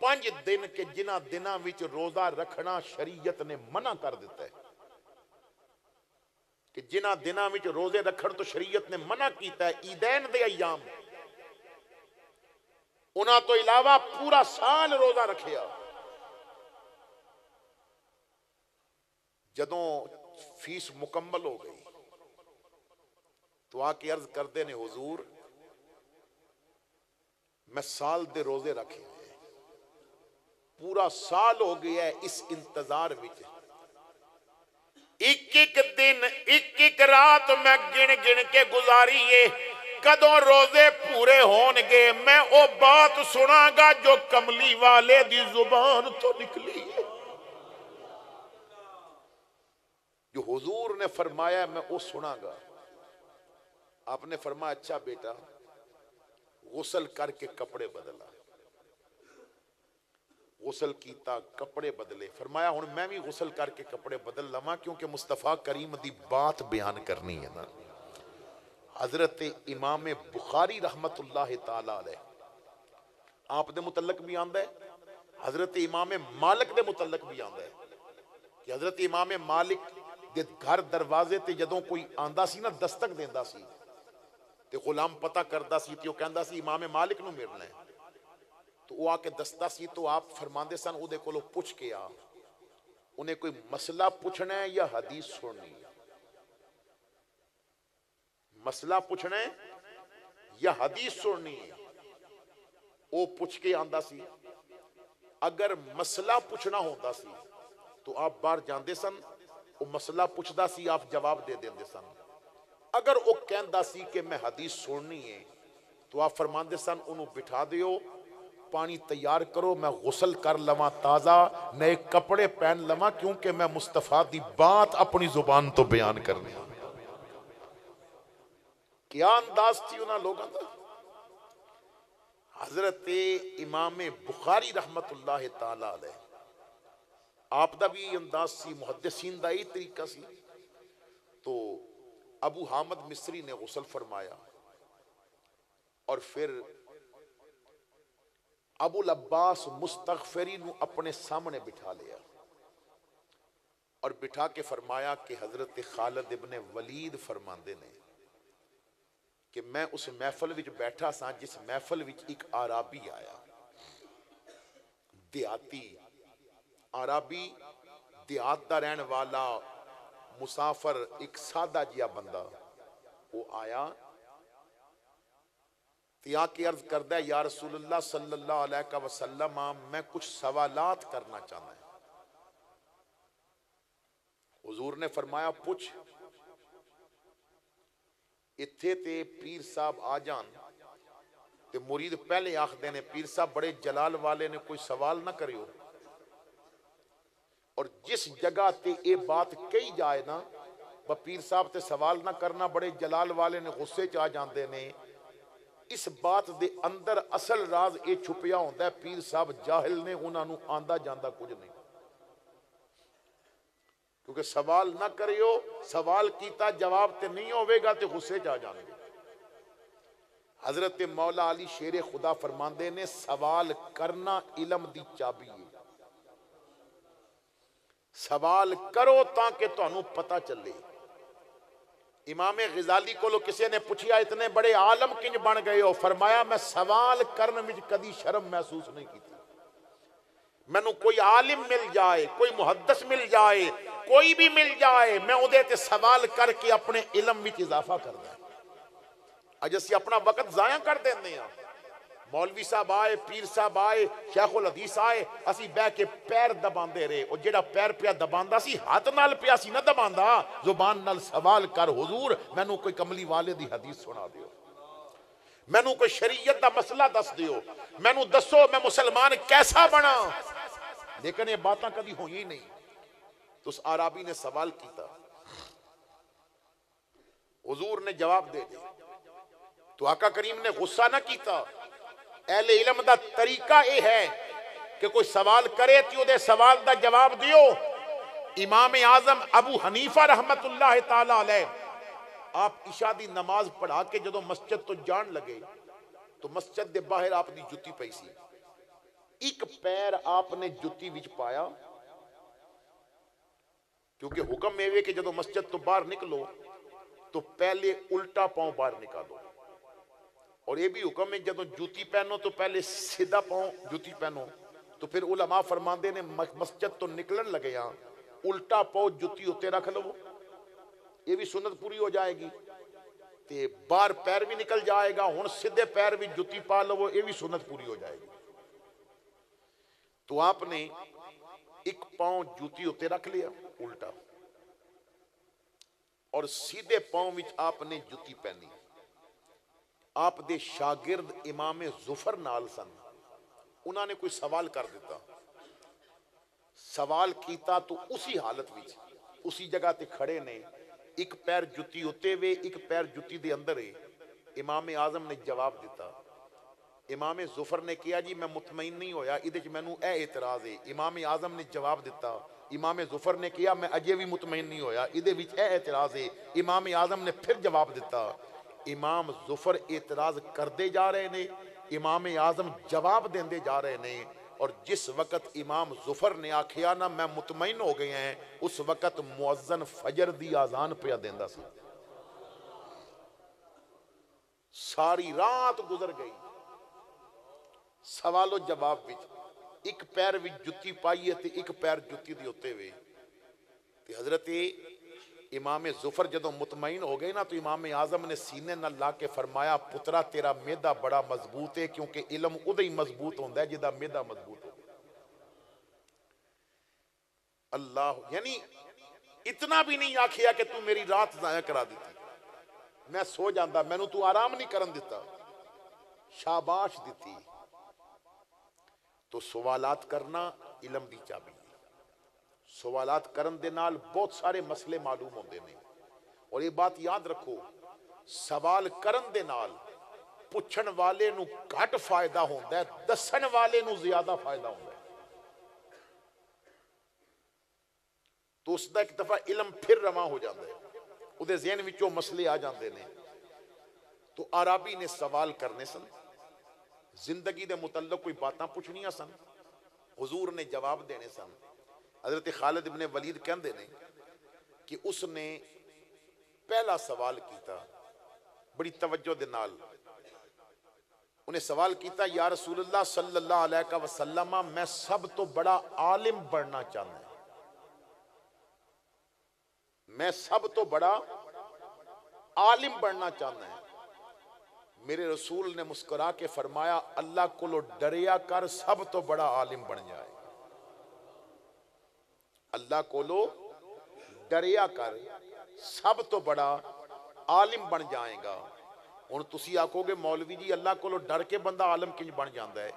5 دن کے جنہ دناں وچ روزہ رکھنا شریعت نے منع کر دیتا ہے، کہ جنہ دناں وچ روزے رکھن تو شریعت نے منع کیتا ہے، عیدین دے ایام، انہاں تو علاوہ پورا سال روزہ رکھیا۔ جدوں فیس مکمل ہو گئی تو آ کے عرض کردے نے حضور میں سال دے روزے رکھے ہیں، پورا سال ہو گیا ہے اس انتظار وچ، ایک ایک دن ایک ایک رات میں گن گن کے گزاریے، کدوں روزے پورے ہون گے میں او بات سنا گا جو کملی والے دی زبان تو نکلی ہے۔ جو حضور نے فرمایا میں وہ سنا گا۔ آپ نے فرمایا اچھا بیٹا غسل کر کے کپڑے بدلا، غسل کیتا کپڑے بدلے، فرمایا ہن میں بھی غسل کر کے کپڑے بدل لواں کیونکہ مصطفیٰ کریم دی بات بیان کرنی ہے نا۔ حضرت امام بخاری رحمت اللہ تعالی علیہ آپ دے متعلق بھی آندا ہے، حضرت امام مالک دے متعلق بھی آندا ہے کہ حضرت امام مالک دے گھر دروازے تے جدوں کوئی آندا سی نا دستک دیندا سی تے غلام پتہ کردا سی تے وہ کہندا سی امام مالک نو ملنا ہے، تو وہ آ کے دستا سی تو آپ فرماندے سن او دے کولو پوچھ کے آ، انہیں کوئی مسئلہ پوچھنا ہے یا حدیث سننی ہے، مسئلہ پوچھنا ہے یا حدیث سننی ہے، وہ پوچھ کے آندا سی۔ اگر مسئلہ پوچھنا ہوتا سی تو آپ باہر جاندے سن، وہ مسئلہ پوچھدا سی آپ جواب دے دیندے سن، اگر وہ کہندا سی کہ میں حدیث سننی ہے تو آپ فرماندے سن انہوں بٹھا دیو، پانی تیار کرو، میں غسل کر لواں تازہ، نئے کپڑے پہن لواں کیونکہ میں مصطفیٰ دی بات اپنی زبان تو بیان کرنی۔ کیا انداز تھی انہاں لوگاں دا؟ حضرت امام بخاری رحمت اللہ تعالی علیہ آپ دا بھی انداز سی، محدثین دا ہی طریقہ سی۔ تو ابو حامد مصری نے غسل فرمایا اور پھر ابو العباس مستغفری نو اپنے سامنے بٹھا لیا اور بٹھا کے فرمایا کہ حضرت خالد ابن ولید فرماندے نے کہ میں اس محفل وچ بیٹھا سا جس محفل وچ ایک عرابی آیا، دیہاتی عرابی، دیہات دا رہن والا، مسافر ایک سادہ جیا بندہ وہ آیا تو آ کے عرض کردہ ہے یا رسول اللہ صلی اللہ علیہ وسلم میں کچھ سوالات کرنا چاہتا ہوں۔ حضور نے فرمایا پوچھ۔ اتھے تے پیر صاحب آ جان تے مرید پہلے آخدے نے پیر صاحب بڑے جلال والے نے کوئی سوال نہ کریو، اور جس جگہ تے اے بات کہی جائے نا پیر صاحب تے سوال نہ کرنا بڑے جلال والے نے غصے چاہ جاندے نے، اس بات دے اندر اصل راز اے چھپیا ہوندہ ہے پیر صاحب جاہل نے انہاں نو آندہ جاندہ کچھ نہیں، کیونکہ سوال نہ کریو، سوال کیتا جواب تے نہیں ہوئے گا تے غصے چاہ جاندے۔ حضرت مولا علی شیر خدا فرماندے نے سوال کرنا علم دی چابی ہے، سوال کرو تاکہ تانوں پتہ چلے۔ امام غزالی کو کسی نے پوچھیا اتنے بڑے عالم کنج بن گئے ہو؟ فرمایا میں سوال کرنے میں کدی شرم محسوس نہیں کی تھی، میں نو کوئی عالم مل جائے، کوئی محدث مل جائے، کوئی بھی مل جائے، میں ادھے تے سوال کر کے اپنے علم میں اضافہ کر دیں۔ اج اسی اپنا وقت ضائع کر دیندے ہیں، مولوی صاحب آئے، پیر صاحب آئے، شیخ الحدیث آئے، اسی بہ کے پیر دباندے رہے، اور جڑا پیر پیا دباندا سی ہاتھ نال پیا سی نہ دباندا، زبان نال سوال کر حضور مینوں کوئی کملی والے دی حدیث سنا دیو، مینوں کوئی شریعت دا مسئلہ دس دیو، مینوں دسو میں مسلمان کیسا بنا۔ لیکن یہ باتاں کبھی ہوئی ہی نہیں۔ تو اس عرابی نے سوال کیتا، حضور نے جواب دے دیا، تو آقا کریم نے غصہ نہ کیتا۔ اہل علم دا طریقہ یہ ہے کہ کوئی سوال کرے تو دے سوال دا جواب دیو۔ امام اعظم ابو حنیفہ رحمت اللہ تعالی علیہ آپ عشاء دی نماز پڑھا کے جدو مسجد تو جان لگے تو مسجد دے باہر آپ دی جتی پئی سی، ایک پیر آپ نے جتی وچ پایا، کیونکہ حکم ہے کہ جدو مسجد تو باہر نکلو تو پہلے الٹا پاؤں باہر نکالو، اور یہ بھی حکم ہے جدو جوتی پہنو تو پہلے سیدھا پاؤں جوتی پہنو۔ تو پھر علماء فرماندے نے مسجد تو نکلن لگے ہاں الٹا پاؤں جوتی ہوتے رکھ لو، یہ بھی سنت پوری ہو جائے گی، تے باہر پیر بھی نکل جائے گا، ہن سیدھے پیر بھی جوتی پا لو، یہ بھی سنت پوری ہو جائے گی۔ تو آپ نے ایک پاؤں جوتی ہوتے رکھ لیا الٹا، اور سیدھے پاؤں وچ آپ نے جوتی پہنی۔ آپ دے شاگرد امام ظفر نال سن، انہوں نے کوئی سوال کر دیتا، سوال کیتا تو اسی حالت وچ اسی جگہ تے کھڑے نے، ایک پیر جتی ہوتے ہوئے ایک پیر جتی دے اندر ہے، امام اعظم نے جواب دیتا۔ امام ظفر نے کیا جی میں مطمئن نہیں ہویا، ادھے چ مینوں اے اعتراض ہے۔ امام اعظم نے جواب دیتا، امام ظفر نے کیا میں اجے بھی مطمئن نہیں ہویا، ادھے وچ اے اعتراض ہے۔ امام اعظم نے پھر جواب دیتا، امام ظفر اعتراض کردے جا رہے نے، امام اعظم جواب دیندے جا رہے نے، اور جس وقت امام ظفر نے آکھیا نا میں مطمئن ہو گئے ہیں، اس وقت مؤذن فجر دی آذان پہ دیندہ سی۔ ساری رات گزر گئی سوال و جواب وچ، ایک پیر وچ جتی پائیے تے ایک پیر جتی دی ہوتے ہوئے، تے حضرت امام ظفر جدو مطمئن ہو گئے نا تو امام اعظم نے سینے نہ لا کے فرمایا پترا تیرا میدا بڑا مضبوط ہے، کیونکہ علم ادھے ہی مضبوط ہوندہ ہے جدا میدا مضبوط ہو۔ اللہ، یعنی اتنا بھی نہیں آکھیا کہ تو میری رات ضائع کرا دیتی، میں سو جاندہ، میں نو تو آرام نہیں کرن دیتا، شاباش دیتی۔ تو سوالات کرنا علم دی چابی، سوالات کرن دے نال بہت سارے مسئلے معلوم ہوندے نے، اور یہ بات یاد رکھو سوال کرن دے نال پوچھن والے نو گھٹ فائدہ ہوندہ ہے، دسن والے نو زیادہ فائدہ ہوندہ ہے۔ تو اس دا ایک دفعہ علم پھر رواں ہو جاندہ ہے، ادھے ذہن وچوں مسئلے آ جاندے نے۔ تو عرابی نے سوال کرنے سن، زندگی دے متعلق کوئی باتاں پوچھنیاں سن، حضور نے جواب دینے سن۔ حضرت خالد ابن ولید کہندے نے کہ اس نے پہلا سوال کیتا بڑی توجہ دے نال، انہیں سوال کیتا یا رسول اللہ صلی اللہ علیہ وسلم میں سب تو بڑا عالم بننا چاہتا ہوں۔ میں سب تو بڑا عالم بننا چاہنا ہے. میرے رسول نے مسکرا کے فرمایا اللہ کو ڈریا کر سب تو بڑا عالم بن جائے. اللہ کو ڈریا کر سب تو بڑا عالم بن جائے گا. ہن تسی آکھو گے مولوی جی اللہ کو ڈر کے بندہ عالم کیوں بن جاندا ہے؟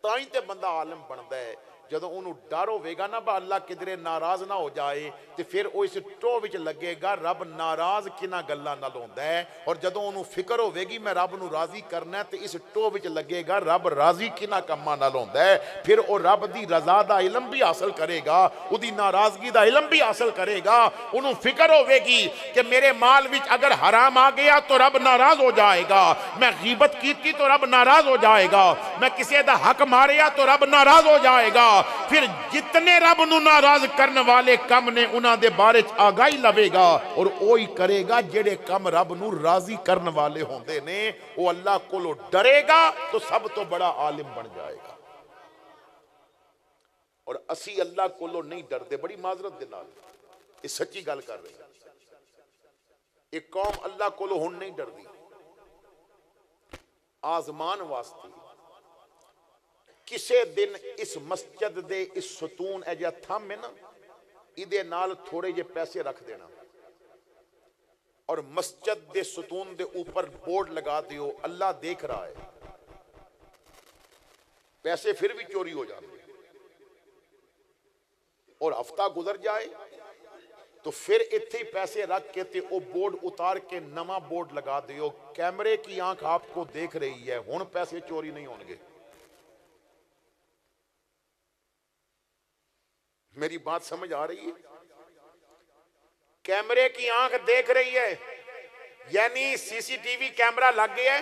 تائیں تے بندہ عالم بندا ہے جدوں انہوں ڈر ہوے گا نا با اللہ کدھرے ناراض نہ ہو جائے تے پھر وہ اس ٹو وچ لگے گا رب ناراض کنا گلاں نال ہوندا ہے. اور جدوں انہوں فکر ہوے گی میں رب نو راضی کرنا ہے تے اس ٹو وچ لگے گا رب راضی کنا کماں نال ہوندا ہے. پھر او رب دی رضا دا علم بھی حاصل کرے گا, اودی ناراضگی دا علم بھی حاصل کرے گا. انہوں فکر ہوے گی کہ میرے مال وچ اگر حرام آ گیا تو رب ناراض ہو جائے گا, میں غیبت کیتی تو رب ناراض ہو جائے گا, میں کسی دا حق ماریا تو رب ناراض ہو جائے گا. پھر جتنے رب نو ناراض کرنے والے کم نے انہاں دے بارے آگاہی لوے گا اور وہی کرے گا جڑے کم رب نو راضی کرنے والے ہوندے نے. وہ اللہ کو ڈرے گا تو سب تو بڑا عالم بن جائے گا. اور اسی اللہ کو نہیں ڈردے, بڑی معذرت دے نال یہ سچی گل کر رہے ہیں. ایک قوم اللہ کو ہن نہیں ڈردی. آزمان واسطے کسے دن اس مسجد دے اس ستون اے جا تھم ہے نا ادے نال تھوڑے جے پیسے رکھ دینا اور مسجد دے ستون دے اوپر بورڈ لگا دیو اللہ دیکھ رہا ہے. پیسے پھر بھی چوری ہو جاتے اور ہفتہ گزر جائے تو پھر اتھے پیسے رکھ کے تے او بورڈ اتار کے نواں بورڈ لگا دیو کیمرے کی آنکھ آپ کو دیکھ رہی ہے, ہن پیسے چوری نہیں ہوں گے. میری بات سمجھ آ رہی ہے؟ کیمرے کی آنکھ دیکھ رہی ہے یعنی سی سی ٹی وی کیمرہ لگ گیا ہے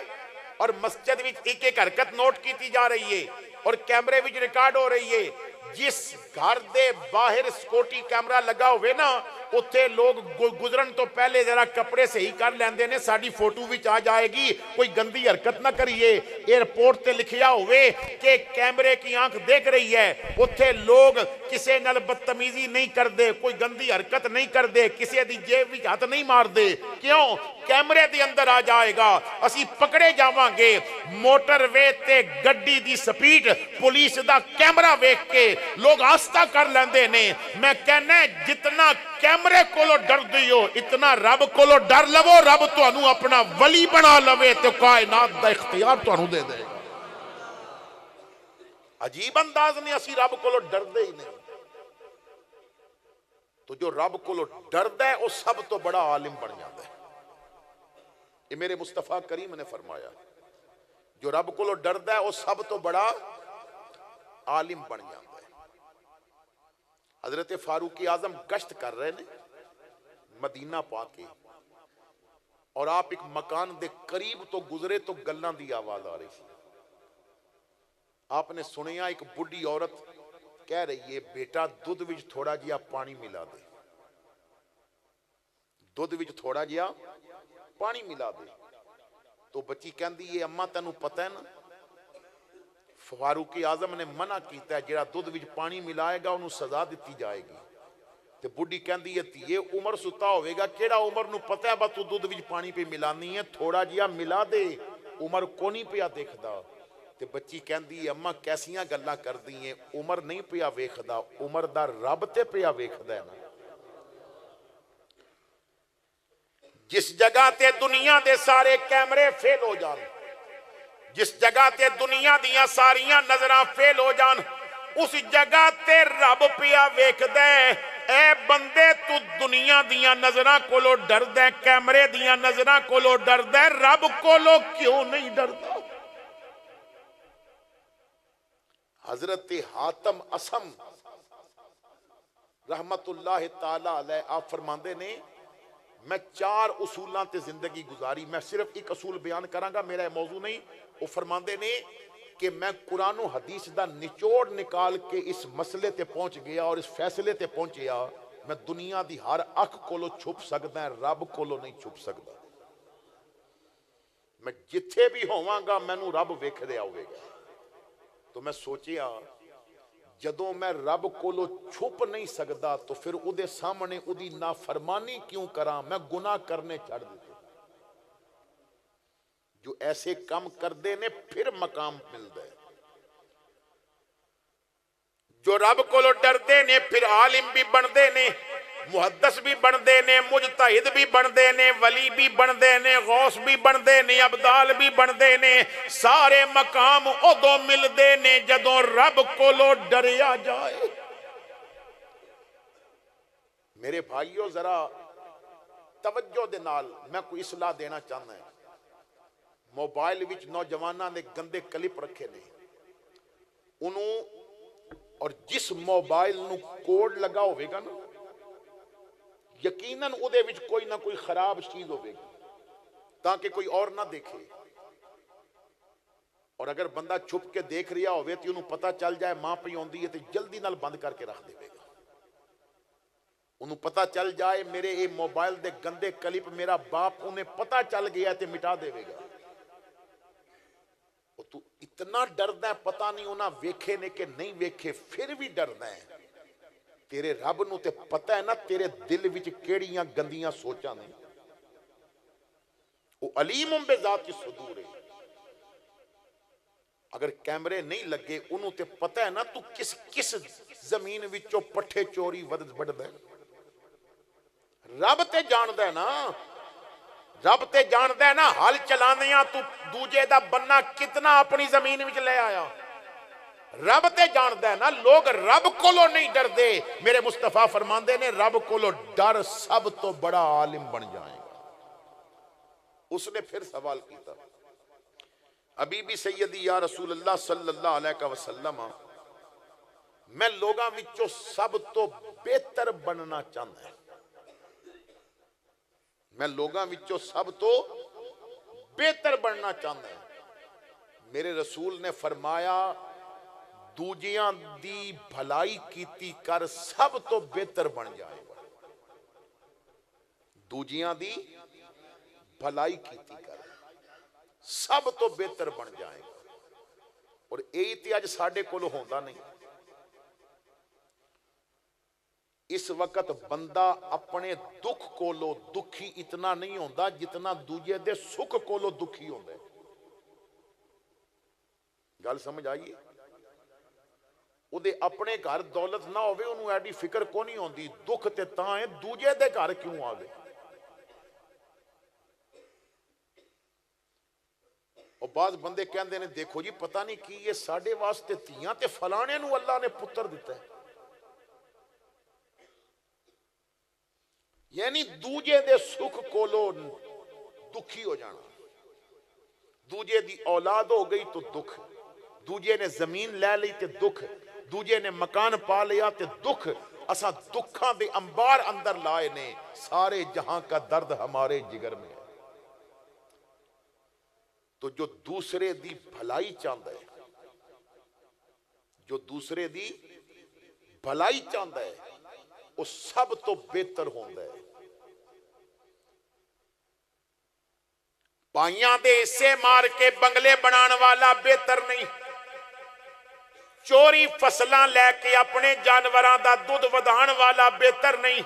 اور مسجد وچ ایک ایک حرکت نوٹ کیتی جا رہی ہے اور کیمرے وچ ریکارڈ ہو رہی ہے. جس گھر دے باہر سکوٹی کیمرہ لگا ہوئے نا اتھے لوگ گزرن تو پہلے ذرا کپڑے صحیح کر لیندے نے ساڈی فوٹو وچ آ جائے گی, کوئی گندی حرکت نہ کریے. ایئرپورٹ تے لکھیا ہوئے کہ کیمرے کی آنکھ دیکھ رہی ہے, اتھے لوگ کسے نال بدتمیزی نہیں کر دے, کوئی گندی حرکت نہیں کر دے, کسے دی جیب وچ ہاتھ نہیں مار دے. کیوں؟ کیمرے دی اندر آ جائے گا, اسی پکڑے جاواں گے. موٹر وے تے گڈی دی سپیڈ پولیس دا کیمرہ ویکھ کے لوگ آستہ کر لیندے نے. میں کہنا ہے جتنا کیمرے کولو ڈر دیو اتنا رب کولو ڈر لو, رب تانوں اپنا ولی بنا لوے تے کائنات دا اختیار تانوں دے دے گا. عجیب انداز نے اسی رب کولو ڈردے ہی نہیں. تو جو رب کولو ڈردا ہے وہ سب تو بڑا عالم بن جاتا ہے. یہ میرے مصطفیٰ کریم نے فرمایا جو رب کولو ڈردا ہے وہ سب تو بڑا عالم بن جاتا ہے. حضرت فاروق اعظم گشت کر رہے نے مدینہ پاک کے اور آپ ایک مکان دے قریب تو گزرے تو گلاں دی آواز آ رہی تھی. آپ نے سنیا ایک بڈھی عورت کہہ رہی ہے بیٹا دودھ وچ تھوڑا جیا پانی ملا دے, دودھ وچ تھوڑا جیا پانی ملا دے. تو بچی کہندی ہے اماں تینوں پتہ ہے نا فاروق اعظم نے منع کیتا ہے جڑا دودھ وچ پانی ملائے گا انہوں سزا دیتی جائے گی. تے بڈھی کہندی ہے تیے عمر ستا ہوئے گا کیڑا عمر نو پتہ ہے با تو دودھ وچ پانی پہ ملانی ہے, تھوڑا جیا ملا دے, عمر کو نہیں پیا دیکھدا. تے بچی کہندی ہے اماں کیسیاں گلاں کردی ہیں, عمر نہیں پیا ویکھدا, عمر دا رب تے پیا ویکھدا ہے نا. جس جگہ تے دنیا دے سارے کیمرے فیل ہو جان, جس جگہ تے دنیا دیاں ساریاں نظراں فیل ہو جان, اس جگہ تے رب پیا ویکھدا ہے. اے بندے تو دنیا دیاں نظراں کولو ڈردا ہے, کیمرے دیاں نظراں کولو ڈردا ہے, رب کولو کیوں نہیں ڈردا؟ حضرت حاتم اسم رحمت اللہ تعالی علیہ آپ فرماندے نے میں 4 اصولاں تے زندگی گزاری, میں صرف ایک اصول بیان کراں گا, میرا موضوع نہیں. وہ فرماندے نے کہ میں قرآن و حدیث دا نچوڑ نکال کے اس مسئلے تے پہنچ گیا اور اس فیصلے تے پہنچیا میں دنیا دی ہر اکھ کولو چھپ سکدا ہے, رب کولو نہیں چھپ سکدا. میں جتھے بھی ہوواں گا مینوں رب ویکھ دے آوے گا. تو میں سوچیا جدوں میں رب کولو چھپ نہیں سکدا تو پھر اودے سامنے اودی نافرمانی کیوں کراں؟ میں گناہ کرنے چھڑ دیتے۔ جو ایسے کام کردے نے پھر مقام ملدا ہے۔ جو رب کولو ڈردے نے پھر عالم بھی بندے نے، محدث بھی بندے نے، مجتہد بھی بندے نے، ولی بھی بندے نے، غوث بھی بندے نے، ابدال بھی بندے نے۔ سارے مقام ادو ملدے نے جدوں رب کولو ڈریا جائے۔ میرے بھائیو ذرا توجہ دے نال میں کوئی اصلاح دینا چاہنا ہے۔ موبائل وچ نوجواناں نے گندے کلپ رکھے نے، انہوں اور جس موبائل نو کوڈ لگا ہوئے گا نا یقیناً اودے وچ کوئی نہ کوئی خراب چیز ہوئے گی تاکہ کوئی اور نہ دیکھے، اور اگر بندہ چھپ کے دیکھ رہا ہوئے تو انہوں پتہ چل جائے ماں پہ ہوندی ہے تو جلدی نال بند کر کے رکھ دے گا۔ انہوں پتہ چل جائے میرے یہ موبائل دے گندے کلپ میرا باپ انہیں پتہ چل گیا تو مٹا دے گا۔ تو اتنا ڈردا ہے، پتہ نہیں انہاں ویکھے نے کہ نہیں ویکھے پھر بھی ڈردا ہے۔ تیرے رب نو تے پتہ ہے نا تیرے دل وچ کیڑیاں گندیاں سوچاں نے۔ وہ علیم بذات الصدور ہے۔ اگر کیمرے نہیں لگے انہوں تے پتہ ہے نا تو کس زمین وچوں پٹھے چوری وڑدا ہے۔ رب تے جاندا ہے نا، رب تے جاندا ہے نا حل چلاندیاں تو دوجے دا بننا کتنا اپنی زمین وچ لے آیا۔ رب تے جاندا ہے نا، لوگ رب کولو نہیں ڈردے۔ میرے مصطفیٰ فرماندے نے رب کولو ڈر سب تو بڑا عالم بن جائے گا۔ اس نے پھر سوال کیتا، ابھی بھی سیدی یا رسول اللہ صلی اللہ علیہ وسلم میں لوگاں وچوں سب تو بہتر بننا چاہتا ہے، میں لوگاں وچوں سب تو بہتر بننا چاہتا ہے۔ میرے رسول نے فرمایا دوجیاں دی بھلائی کیتی کر سب تو بہتر بن جائے گا۔ دوجیاں دی بھلائی کیتی کر سب تو بہتر بن جائے گا۔ اور یہی تے اج ساڈے کول ہوندا نہیں۔ اس وقت بندہ اپنے دکھ کولو دکھی اتنا نہیں ہوندا جتنا دوجے دے سکھ کولو دکھی ہوندا ہے۔ گل سمجھ آئیے؟ او دے اپنے گھر دولت نہ ہوئے انہوں ایڈی فکر کو نہیں ہوندی، دکھ تے تاں ہے دوجے دے گھر کیوں آ گئے۔ اور بعض بندے کہندے نے دیکھو جی پتہ نہیں کی یہ ساڈے واسطے تیاں تے فلانے نو اللہ نے پتر دیتا ہے۔ یعنی دوجے دے سکھ کولو دکھی ہو جانا۔ دوجے دی اولاد ہو گئی تو دکھ، دوجے نے زمین لے لی تے دکھ، دوجے نے مکان پا لیا تے دکھ۔ اساں دکھاں دے انبار اندر لائے نے، سارے جہاں کا درد ہمارے جگر میں ہے۔ تو جو دوسرے دی بھلائی چاہتا ہے، جو دوسرے دی بھلائی چاہتا ہے وہ سب تو بہتر ہوندا ہے۔ پائیاں دے حصے مار کے بنگلے بنان والا بہتر نہیں، چوری فصلاں لے کے اپنے جانوراں دا دودھ ودھان والا بہتر نہیں،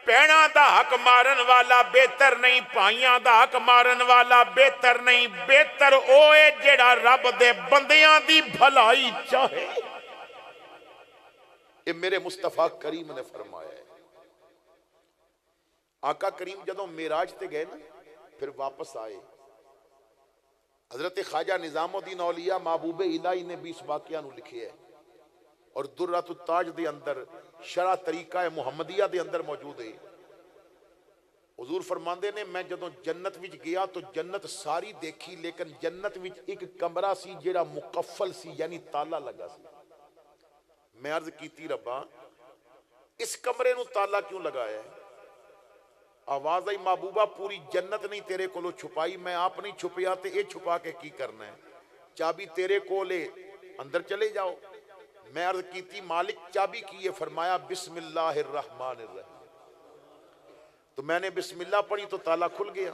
پیڑاں دا حق مارن والا بہتر نہیں، پائیاں دا حق مارن والا بہتر نہیں۔ بہتر اوے جڑا رب دے بندیاں دی بھلائی چاہے۔ یہ میرے مصطفیٰ کریم نے فرمایا ہے۔ آقا کریم جدوں معراج تے گئے نا پھر واپس آئے، حضرت خواجہ نظام الدین اولیاء محبوب الہی نے بھی اس واقعہ نو لکھے ہے، اور درۃ التاج دے اندر شرح طریقہ محمدیہ دے اندر موجود ہے۔ حضور فرماندے نے میں جدوں جنت وچ گیا تو جنت ساری دیکھی، لیکن جنت وچ ایک کمرہ سی جیڑا مقفل سی یعنی تالا لگا سی۔ میں عرض کیتی ربا اس کمرے نو تالا کیوں لگایا ہے؟ آواز آئی محبوبہ پوری جنت نہیں تیرے کولو چھپائی، میں آپ نہیں چھپیا تے اے چھپا کے کی کرنا ہے؟ چابی تیرے کولے اندر چلے جاؤ۔ میں عرض کیتی مالک چابی کی ہے؟ فرمایا بسم اللہ الرحمن الرحیم۔ تو میں نے بسم اللہ پڑھی تو تالا کھل گیا۔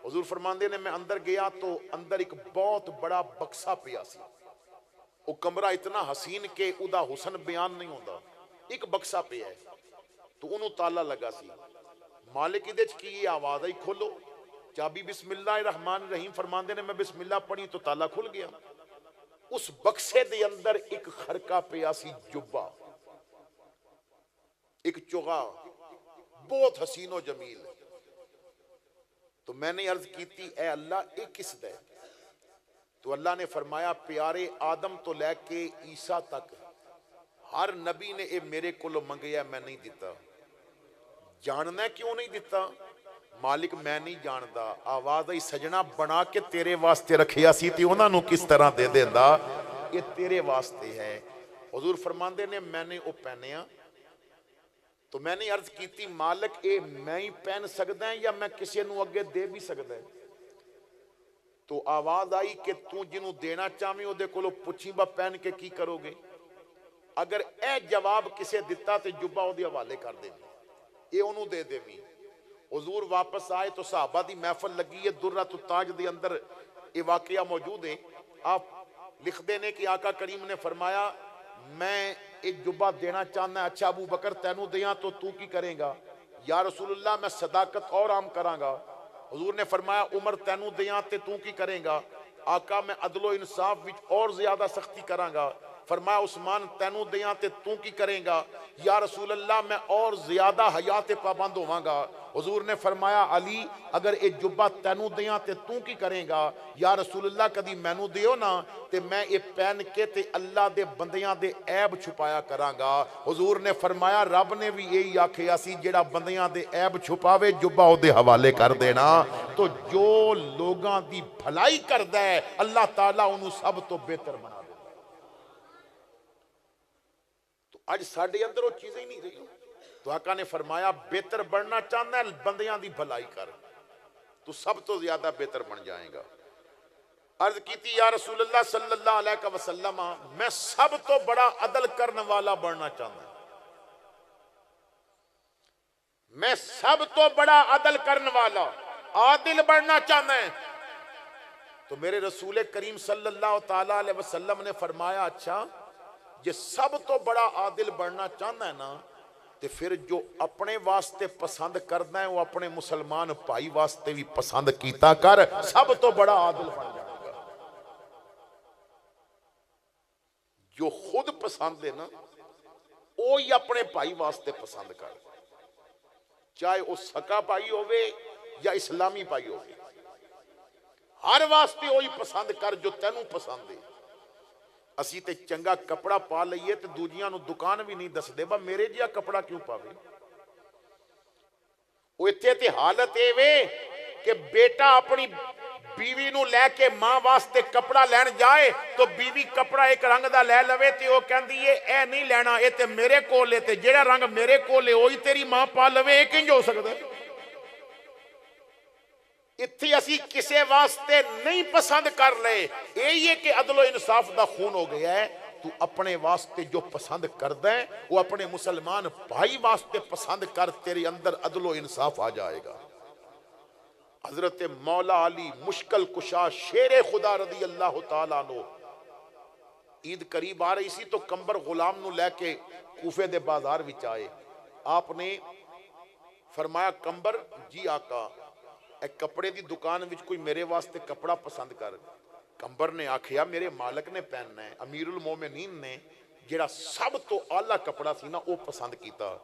حضور فرماندے نے میں اندر گیا تو اندر ایک بہت بڑا بکسا پیا سی، وہ کمرہ اتنا حسین کہ ادا حسن بیان نہیں ہوتا. ایک بکسا پہ ہے تو انہوں تالا لگا سی. مالک ادھے کی آواز آئی کھولو, چابی بسم اللہ الرحمن الرحیم فرماندے نے, میں بسم اللہ پڑھی تو تالا کھل گیا. اس بکسے دے اندر ایک خرقہ پیا سی جبہ, ایک چوغا بہت حسین و جمیل. تو میں نے عرض کی تھی اے اللہ ایک کس دے؟ تو اللہ نے فرمایا پیارے آدم تو لے کے عیسیٰ تک ہر نبی نے اے میرے کو منگیا, میں نہیں دیتا. جاننا ہے کیوں نہیں دیتا؟ مالک میں نہیں جاندا. آواز آئی سجنا بنا کے تیرے واسطے رکھیا سی تی انہاں نو کس طرح دے دیندا, یہ تیرے واسطے ہے. حضور فرماندے نے میں نے او پہنیا. تو میں نے عرض کی تھی مالک اے میں ہی پہن سکدا ہے یا میں کسی نو اگے دے بھی سکدا ہے؟ تو آواز آئی کہ تو جنوں دینا چاہویں او دے کولو پوچھی با پہن کے کی کرو گے؟ اگر اے جواب کسے دتا تے جبہ او دے حوالے کر دے, اے انہوں دے دے بھی. حضور واپس آئے تو صحابہ دی محفل لگی ہے, درۃ التاج دے اندر یہ واقعہ موجود ہے. آپ لکھ دینے کہ آقا کریم نے فرمایا میں ایک جبہ دینا چاہنا ہے. اچھا ابو بکر تینوں دیاں تو کی کریں گا؟ یا رسول اللہ میں صداقت اور عام کراں گا. حضور نے فرمایا عمر تینوں دیاں تے کی کریں گا؟ آقا میں عدل و انصاف وچ اور زیادہ سختی کراں گا. فرمایا عثمان تینوں دیاں تے کی کریں گا؟ یا رسول اللہ میں اور زیادہ حیات پابند ہوواں گا. حضور نے فرمایا علی اگر اے جبہ تینوں دیاں تے کی کریں گا؟ یا رسول اللہ کدی مینوں دیو نا تے میں اے پہن کے تے اللہ دے بندیاں دے عیب چھپایا کراں گا. حضور نے فرمایا رب نے بھی یہی آکھیا سی جڑا بندیاں دے عیب چھپاوے جبہ او دے حوالے کر دینا. تو جو لوگاں دی بھلائی کردا ہے اللہ تعالیٰ انہوں سب تو بہتر بنا. آج ساڑھے اندر وہ چیزیں ہی نہیں رہی. تو آقا نے فرمایا بہتر بڑھنا چاہنا ہے بندیاں دی بھلائی کر, تو سب تو زیادہ بہتر بن جائیں گا. عرض کی تھی یا رسول اللہ صلی اللہ علیہ وسلم میں سب تو بڑا عدل کرنے والا بڑھنا چاہنا ہے, میں سب تو بڑا عدل کرنے والا عادل بڑھنا چاہنا ہے. تو میرے رسول کریم صلی اللہ تعالیٰ علیہ وسلم نے فرمایا اچھا یہ سب تو بڑا عادل بڑھنا چاہنا ہے نا تے پھر جو اپنے واسطے پسند کرنا ہے وہ اپنے مسلمان بھائی واسطے بھی پسند کیتا کر, سب تو بڑا عادل بن جائے گا. جو خود پسند ہے نا وہی اپنے بھائی واسطے پسند کر, چاہے وہ سکا بھائی ہوئے یا اسلامی بھائی ہوئے, ہر واسطے وہی پسند کر جو تینوں پسند ہے. اسی تے چنگا کپڑا پا لئیے تے دوجیاں نو دکان بھی نہیں دس دے با میرے جیا کپڑا کیوں پاوے. وہ اتھے تے حالت اے وے کہ بیٹا اپنی بیوی نو لے کے ماں واسطے کپڑا لین جائے تو بیوی کپڑا ایک رنگ دا لے لوے تے وہ کہندی اے نہیں لینا, اے تے میرے کو لے تے جیڑا رنگ میرے کو لے وہی تیری ماں پا لوے, اے کنج ہو سکتا ہے؟ اتھی اسی کسے واسطے نہیں پسند کر لے, یہ کہ عدل و انصاف دا خون ہو گیا ہے. تو اپنے واسطے جو پسند کردہ ہے وہ اپنے مسلمان بھائی واسطے پسند کر, تیرے اندر عدل و انصاف آ جائے گا. حضرت مولا علی مشکل کشا شیر خدا رضی اللہ تعالیٰ عنہ عید قریب آ رہی سی تو کمبر غلام نو لے کے کوفے دے بازار وچ آئے. آپ نے فرمایا کمبر جی آقا ایک کپڑے دی دکان وچ کوئی میرے واسطے کپڑا پسند کر. کمبر نے آکھیا میرے مالک نے پہننا ہے. امیر المومنین نے جڑا سب تو اعلیٰ کپڑا سی نا وہ پسند کیتا.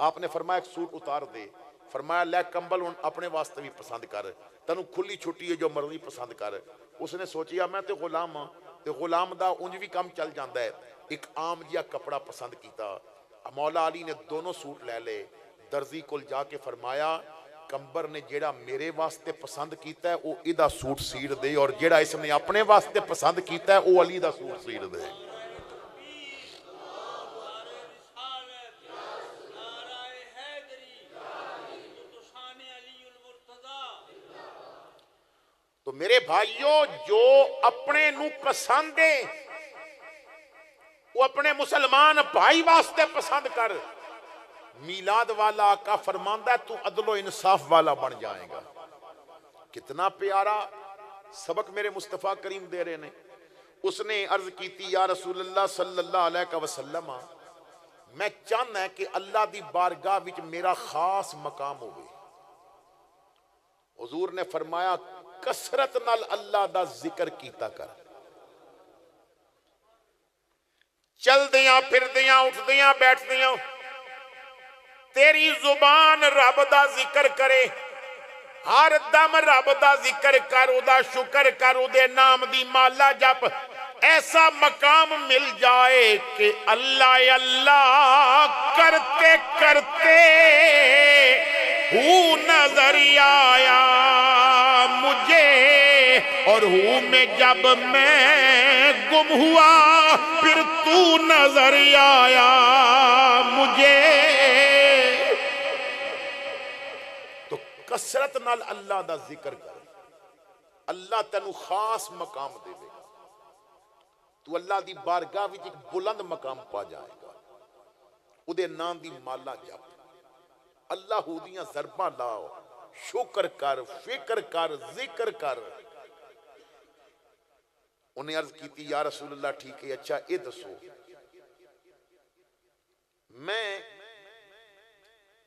آپ نے فرمایا ایک سوٹ اتار دے. فرمایا لے کمبل اپنے واسطے بھی پسند کر, تینوں کھلی چھٹی ہے جو مرضی پسند کر. اس نے سوچیا میں تے غلام ہاں تے غلام دا انج بھی کم چل جاندا ہے. ایک عام جیا کپڑا پسند کیتا. مولا علی نے دونوں سوٹ لے لے. درزی کول جا کے فرمایا کمبر نے جیڑا میرے واسطے پسند کیتا ہے وہ ایدہ سوٹ سیر دے, اور جیڑا اس نے اپنے واسطے پسند کیتا ہے وہ علی دا سوٹ سیر دے. تو میرے بھائیوں جو اپنے نو پسند ہے وہ اپنے مسلمان بھائی واسطے پسند کر. میلاد والا آقا فرماندہ ہے تو عدل و انصاف والا بن جائے گا. کتنا پیارا سبق میرے مصطفیٰ کریم دے رہے نے. اس نے عرض کی تھی یا رسول اللہ صلی اللہ علیہ وسلم میں چاہنا ہے کہ اللہ دی بارگاہ وچ میرا خاص مقام ہوئے. حضور نے فرمایا کثرت نال اللہ دا ذکر کیتا کر. چل دیاں پھر دیاں اٹھ دیاں بیٹھ دیاں تیری زبان رب دا ذکر کرے. ہر دم رب دا ذکر کر، او دا شکر کر، او دے نام دی مالا جپ. ایسا مقام مل جائے کہ اللہ اللہ کرتے کرتے ہوں نظر آیا مجھے، اور ہوں میں جب میں گم ہوا پھر تو نظر آیا مجھے. تو کثرت نال اللہ دا ذکر کر، اللہ تینو خاص مقام دے گا. تو اللہ دی بارگاہ وچ ایک بلند مقام پا جائے گا. او دے نام دی مالا جپ، اللہ دیاں ضرباں لاؤ، شکر کر، فکر کر، ذکر کر. انہیں عرض کی تھی یا رسول اللہ ٹھیک ہے، اچھا اے دسو میں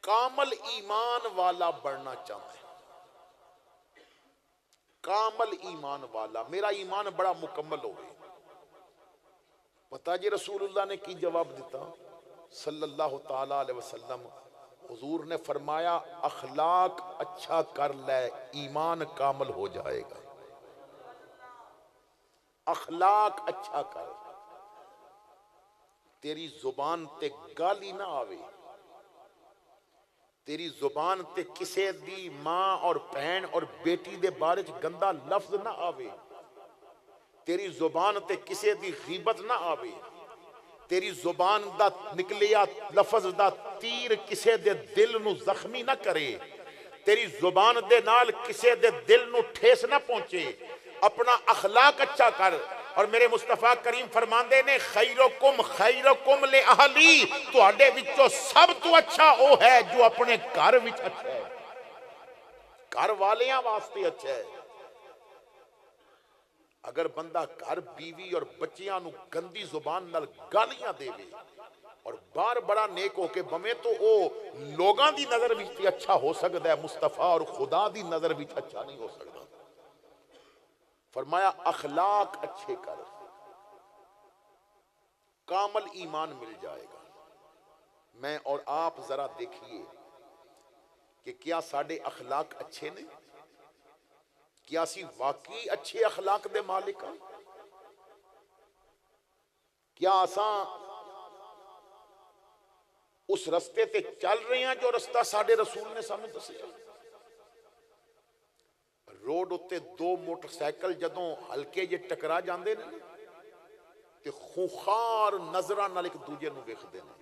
کامل ایمان والا بڑھنا چاہتا ہوں. کامل ایمان والا، میرا ایمان بڑا مکمل ہو گئے. پتہ جی رسول اللہ نے کی جواب دیتا صلی اللہ تعالیٰ علیہ وسلم. حضور نے فرمایا اخلاق اچھا کر لے ایمان کامل ہو جائے گا. اخلاق اچھا کر، تیری زبان تے گالی نہ آوے، تیری زبان تے کسے دی ماں اور بہن اور بیٹی دے بارے گندا لفظ نہ آوے، تیری زبان تے کسے دی غیبت نہ آوے، تیری زبان دا نکلیا لفظ دا تیر کسے دے دل نو زخمی نہ کرے، تیری زبان دے نال کسے دے دل نو ٹھیس نہ پہنچے. اپنا اخلاق اچھا کر. اور میرے مصطفیٰ کریم فرماندے نے خیرکم لأہلی، تو آڈے وچوں سب تو اچھا وہ ہے جو اپنے گھر وچ اچھا ہے، گھر والیاں واسطے اچھا ہے. اگر بندہ گھر بیوی اور بچیاں نو گندی زبان نال گالیاں دے وے اور بار بڑا نیک ہو کے بمیں تو او لوگاں دی نظر وچ اچھا ہو سکتا ہے، مصطفیٰ اور خدا دی نظر وچ اچھا نہیں ہو سکتا. فرمایا اخلاق اچھے کر، کامل ایمان مل جائے گا. میں اور آپ ذرا دیکھیے کہ کیا ساڑھے اخلاق اچھے نے؟ کیا سی واقعی اچھے اخلاق دے مالک ہیں؟ کیا آساں اس رستے تے چل رہے ہیں جو رستہ ساڑھے رسول نے سامنے دسیا؟ روڈ اتے دو موٹر سائیکل جدوں ہلکے جے ٹکرا جاندے نے تے خوخار نظران نال ایک دوجے نو ویکھدے نے.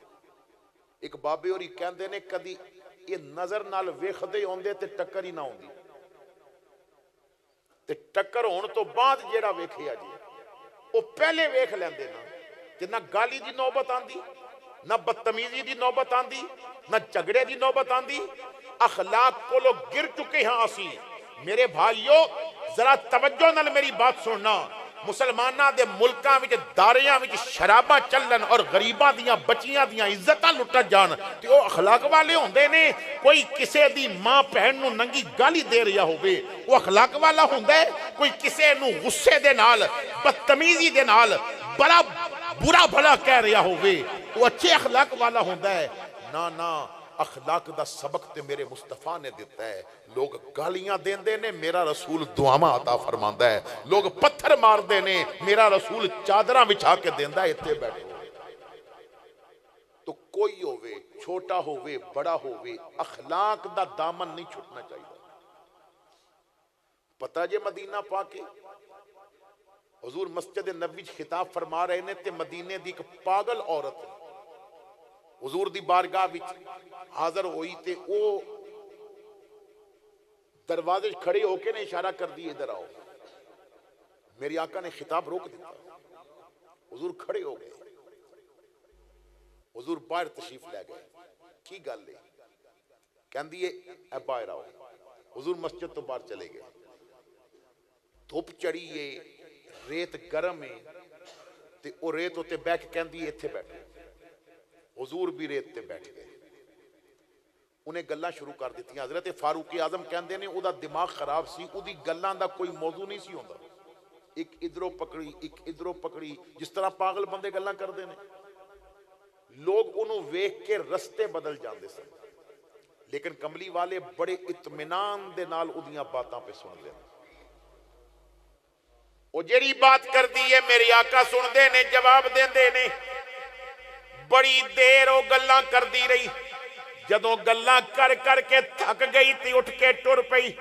ایک بابے ہوری کہندے نے کدی یہ نظر نال ویکھدے ہوندے تے ٹکر ہی نہ ہوندی، تے ٹکر ہون تو بعد جیڑا ویکھیا جی وہ پہلے ویکھ لیندے نا کہ نہ گالی دی نوبت آندی، نہ بدتمیزی دی نوبت آندی، نہ جھگڑے دی نوبت آندی. اخلاق کو لوگ گر چکے ہیں اسی. میرے بھائیو ذرا توجہ نال میری بات سننا. مسلمانہ دے ملکاں وچ داریاں وچ شراباں چلن اور غریباں دیاں بچیاں دیاں عزتاں لٹا جان تے او اخلاق والے ہوندے نے. کوئی کسے دی ماں بہن نو ننگی گالی دے رہا ہوئے وہ اخلاق والا ہوندا ہے؟ کوئی کسے نو غصے دے نال بدتمیزی دے نال بڑا برا بھلا کہہ رہا ہوئے وہ اچھے اخلاق والا ہوندا ہے؟ نا اخلاق دا سبق تے میرے مصطفیٰ نے دیتا ہے. لوگ گالیاں دین دے نے، میرا رسول دعاواں عطا فرماندا ہے. لوگ پتھر مار دے نے، میرا رسول چادراں بچھا کے دیندا ہے اتنے بیٹھو. تو کوئی ہوئے چھوٹا ہوئے بڑا ہوئے اخلاق دا دامن نہیں چھٹنا چاہیے. پتہ جے مدینہ پاکے حضور مسجد نبوی خطاب فرما رہے نے تے مدینے دی ایک پاگل عورت حضور دی بارگاہ وچ حاضر ہوئی تے او دروازے کھڑے ہو کے نے اشارہ کر دی ادھر آؤ. میری آقا نے خطاب روک دیتا، حضور کھڑے ہو گئے، حضور باہر تشریف لے گئے. کی گل ہے؟ کہندی ہے اے باہر آؤ. حضور مسجد تو باہر چلے گئے. دھوپ چڑھی ہے، ریت گرم ہے، تے او ریت تے بیٹھ کے کہندی ایتھے بیٹھو. حضور بھی ریت تے بیٹھ گئے. انہیں گلاں شروع کر دیتی. حضرت فاروق اعظم کہندے نے او دا دماغ خراب سی, او دی گلاں دا کوئی موضوع نہیں سی ہوندا. ایک ادھروں پکڑی, ایک ادھروں پکڑی, جس طرح پاگل بندے گلاں کردے نے. لوگ انہوں ویکھ کے رستے بدل جاندے سن, لیکن کملی والے بڑے اطمینان دے نال اودیاں باتاں پہ سن دے. او جیڑی بات کر دی ہے میرے آقا سن دے نے, جواب دے دے نے. بڑی دیر او گلاں کر دی رہی. جدوں گلاں کر کر کے تھک گئی تے اٹھ کے ٹر پئی.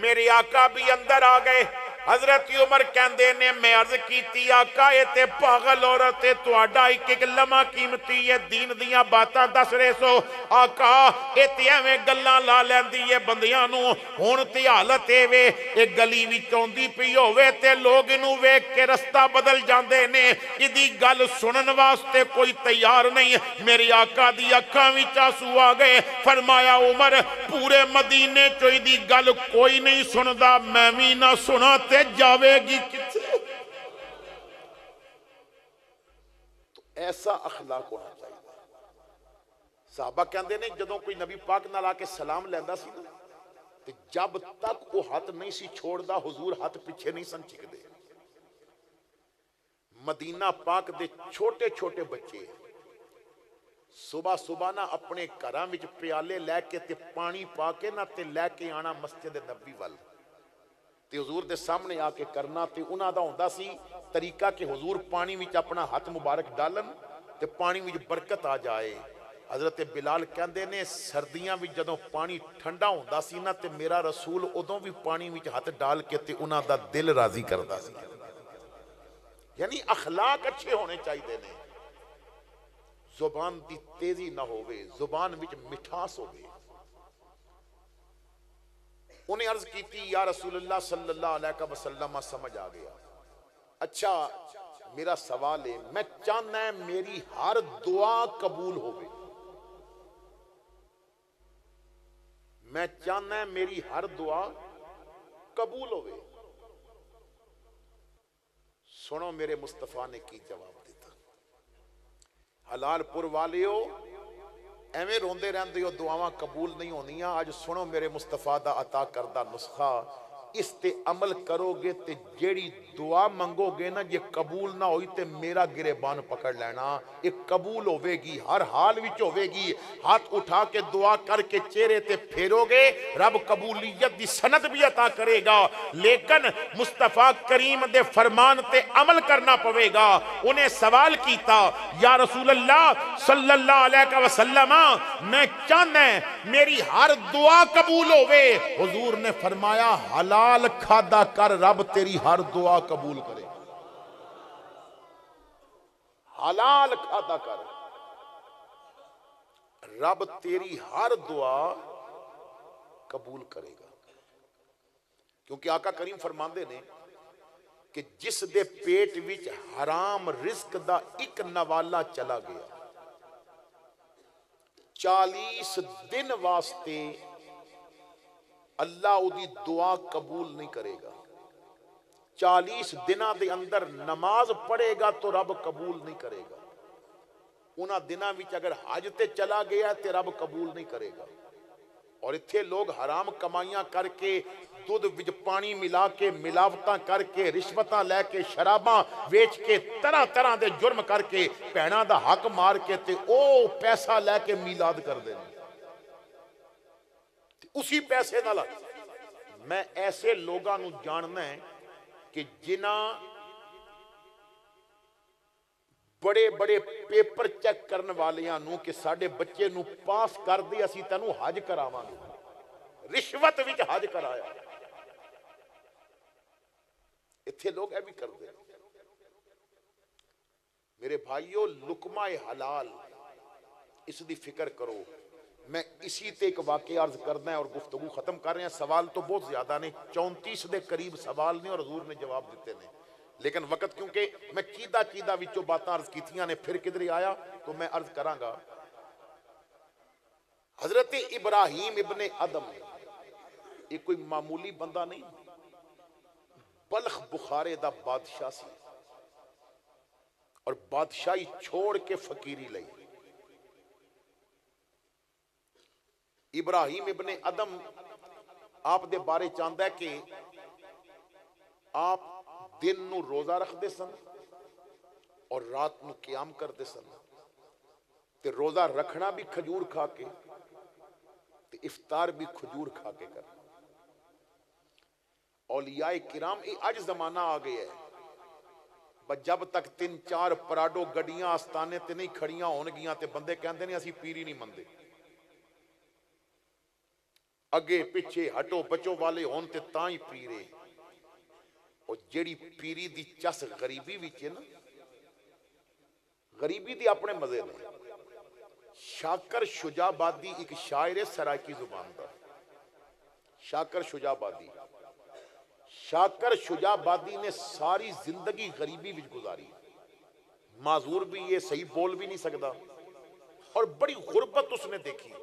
میرے آقا بھی اندر آ گئے. حضرت عمر کہندے نے میں عرض کیتی آقا اے تے پاگل عورت تہاڈا ایک ایک لمحہ قیمتی ہے, دین دیاں باتاں دس رہے سو. آقا اے تے ایویں گلاں لا لیندی ہے بندیاں نو. ہن تے حالت اے وے اے گلی وچ اوندی پئی ہووے تے لوگ اینو ویکھ کے رستہ بدل جاندے نے. ایدی گل سنن واسطے کوئی تیار نہیں. میرے آقا دی اکھاں وچ آنسو آ گئے. فرمایا عمر پورے مدینے چ ایدی گل کوئی نہیں سندا, میں وی نہ سنا تے جاوے گی کتھے. تو ایسا اخلاق ہونا چاہیے. صحابہ کہندے نے جدوں کوئی نبی پاک نال آ کے سلام لیندا سی نا, تے جب تک وہ ہاتھ نہیں سی چھوڑدا حضور ہاتھ پیچھے نہیں سن چکدے. مدینہ پاک دے چھوٹے چھوٹے بچے صبح صبح نہ اپنے گھراں وچ پیالے لے کے تے پانی پا کے نہ تے لے کے آنا مسجد نبوی ول تے حضور دے سامنے آ کے کرنا. تے انہاں دا ہوندا سی طریقہ کہ حضور پانی وچ اپنا ہاتھ مبارک ڈالن تے پانی وچ برکت آ جائے. حضرت بلال کہندے نے سردیاں وچ جدوں پانی ٹھنڈا ہوندا سی نا تے میرا رسول ادوں بھی پانی وچ ہاتھ ڈال کے تے انہاں دا دل راضی کردا سی. یعنی اخلاق اچھے ہونے چاہیے نے. زبان دی تیزی نہ ہوئے, زبان وچ مٹھاس ہوئے. انہیں عرض کیتی یا رسول اللہ صلی اللہ علیہ وسلم سمجھ آ گیا. اچھا میرا سوال ہے, میں چاہنا ہے میری ہر دعا قبول ہوئے. میں چاہنا ہے میری ہر دعا قبول ہوئے. سنو میرے مصطفیٰ نے کی جواب دیتا. حلال پور والیو ایویں روندے رہندے ہو دعاواں قبول نہیں ہونیاں. آج سنو میرے مصطفیٰ دا عطا کردہ نسخہ, اس تے عمل کرو گے تے جیڑی دعا منگو گے نا یہ قبول نہ ہوئی تے میرا گریبان پکڑ لینا. یہ قبول ہوے گی, ہر حال وچ ہوے گی. ہاتھ اٹھا کے دعا کر کے چہرے تے پھیرو گے, رب قبولیت دی سند بھی عطا کرے گا. لیکن مصطفیٰ کریم دے فرمان تے عمل کرنا پوے گا. انہیں سوال کیتا یا رسول اللہ صلی اللہ علیہ وسلم میں چاہنا ہے میری ہر دعا قبول ہوے. حضور نے فرمایا حلال کھادا کر, رب تیری ہر دعا قبول کرے. حلال کھادا کر, رب تیری ہر دعا قبول کرے گا. کیونکہ آقا کریم فرماندے نے کہ جس دے پیٹ وچ حرام رزق دا ایک نوالا چلا گیا 40 دن واسطے اللہ او دی دعا قبول نہیں کرے گا. 40 دنہ دے اندر نماز پڑھے گا تو رب قبول نہیں کرے گا. انہاں دنہ وچ اگر حج تے چلا گیا تے رب قبول نہیں کرے گا. اور اتھے لوگ حرام کمائیاں کر کے, دودھ وچ پانی ملا کے, ملاوٹاں کر کے, رشوتاں لے کے, شراباں ویچ کے, طرح طرح دے جرم کر کے, بہناں دا حق مار کے تے او پیسہ لے کے میلاد کر دیں. اسی پیسے نہ لگ. میں ایسے لوگاں نو جاننا ہے کہ جنہاں بڑے بڑے پیپر چیک کرن والیاں نو کہ ساڈے بچے نو پاس کر دی اسی تینوں حج کراواں گے, رشوت وچ حج کرایا. اتھے لوگ اے بھی کر دے. میرے بھائیو لقمہ حلال اس دی فکر کرو. میں اسی تے ایک واقعہ عرض کرنا ہے اور گفتگو ختم کر رہے ہیں. سوال تو بہت زیادہ نے, 34 دے قریب سوال نے اور حضور نے جواب دیتے نے, لیکن وقت کیونکہ میں چیدہ وچوں باتاں عرض کیتیاں نے پھر کدھر آیا تو میں عرض کراں گا. حضرت ابراہیم ابن ادم یہ کوئی معمولی بندہ نہیں, بلخ بخارے دا بادشاہ سی. اور بادشاہی چھوڑ کے فقیری لئی۔ ابراہیم ابن ادم آپ دے بارے چاہتا ہے کہ آپ دن نو روزہ رکھ دے سن اور رات نو قیام کر دے سن، تے روزہ رکھنا بھی کھجور کھا کے تے افطار بھی کھجور کھا کے کرنا۔ اولیاء کرام اج زمانہ آ گیا ہے، جب تک 3-4 پراڈو گڈیاں آستانے تے نہیں کھڑیاں ہون گیاں تے بندے کہندے نے اسی پیری نہیں مندے، اگے پیچھے ہٹو بچو والے ہون تے تاں ہی پیرے۔ اور جیڑی پیری دی چس غریبی وچ ہے نا، غریبی دی اپنے مزے نے۔ شاکر شجاع آبادی ایک شاعر سرائکی زبان دا، شاکر شجاع آبادی، شاکر شجاع آبادی نے ساری زندگی غریبی وچ گزاری، معذور بھی یہ صحیح بول بھی نہیں سکتا، اور بڑی غربت اس نے دیکھی۔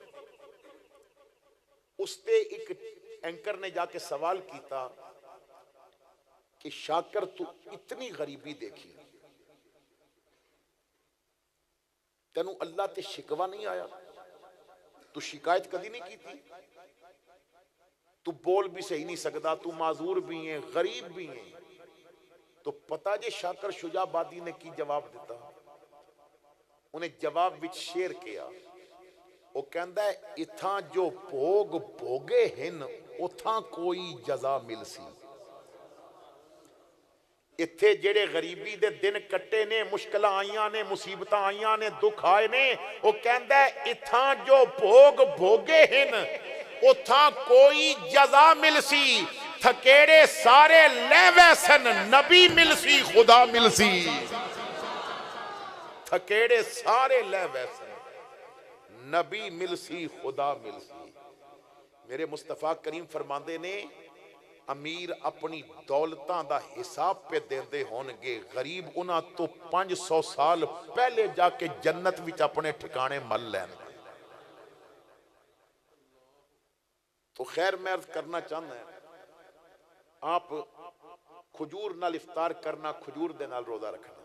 اس تے ایک اینکر نے جا کے سوال کیتا کہ شاکر تو اتنی غریبی دیکھی، تینوں اللہ تے شکوہ نہیں آیا؟ تو شکایت کدی نہیں کی تھی؟ تو بول بھی صحیح نہیں سکتا، تو معذور بھی ہیں، غریب بھی ہیں۔ تو پتہ جے شاکر شجاع آبادی نے کی جواب دیتا؟ انہیں جواب وچ شیر کیا، وہ کہندا ہے اتھاں جو بھوگ بھوگے ہن اتھاں کوئی جزا مل سی۔ اتھے جڑے غریبی دے دن کٹے نے، مشکلہ آئیاں نے، مصیبتاں آئیاں نے، دکھ آئے نے، وہ کہندا ہے اتھاں جو بھوگ بھوگے ہن اتھاں کوئی جزا مل سی، تھکیڑے سارے لے ویسن نبی مل سی خدا مل سی۔ تھکیڑے سارے لے ویسن نبی مل سی خدا مل سی۔ میرے مصطفیٰ کریم فرماندے نے امیر اپنی دولتاں دا حساب پہ دیندے ہونگے، غریب انہاں تو 500 سال پہلے جا کے جنت وچ اپنے ٹھکانے مل لین۔ تو خیر میں عرض کرنا چاہنا ہے، آپ کھجور نال افطار کرنا، کھجور دے نال روزہ رکھنا۔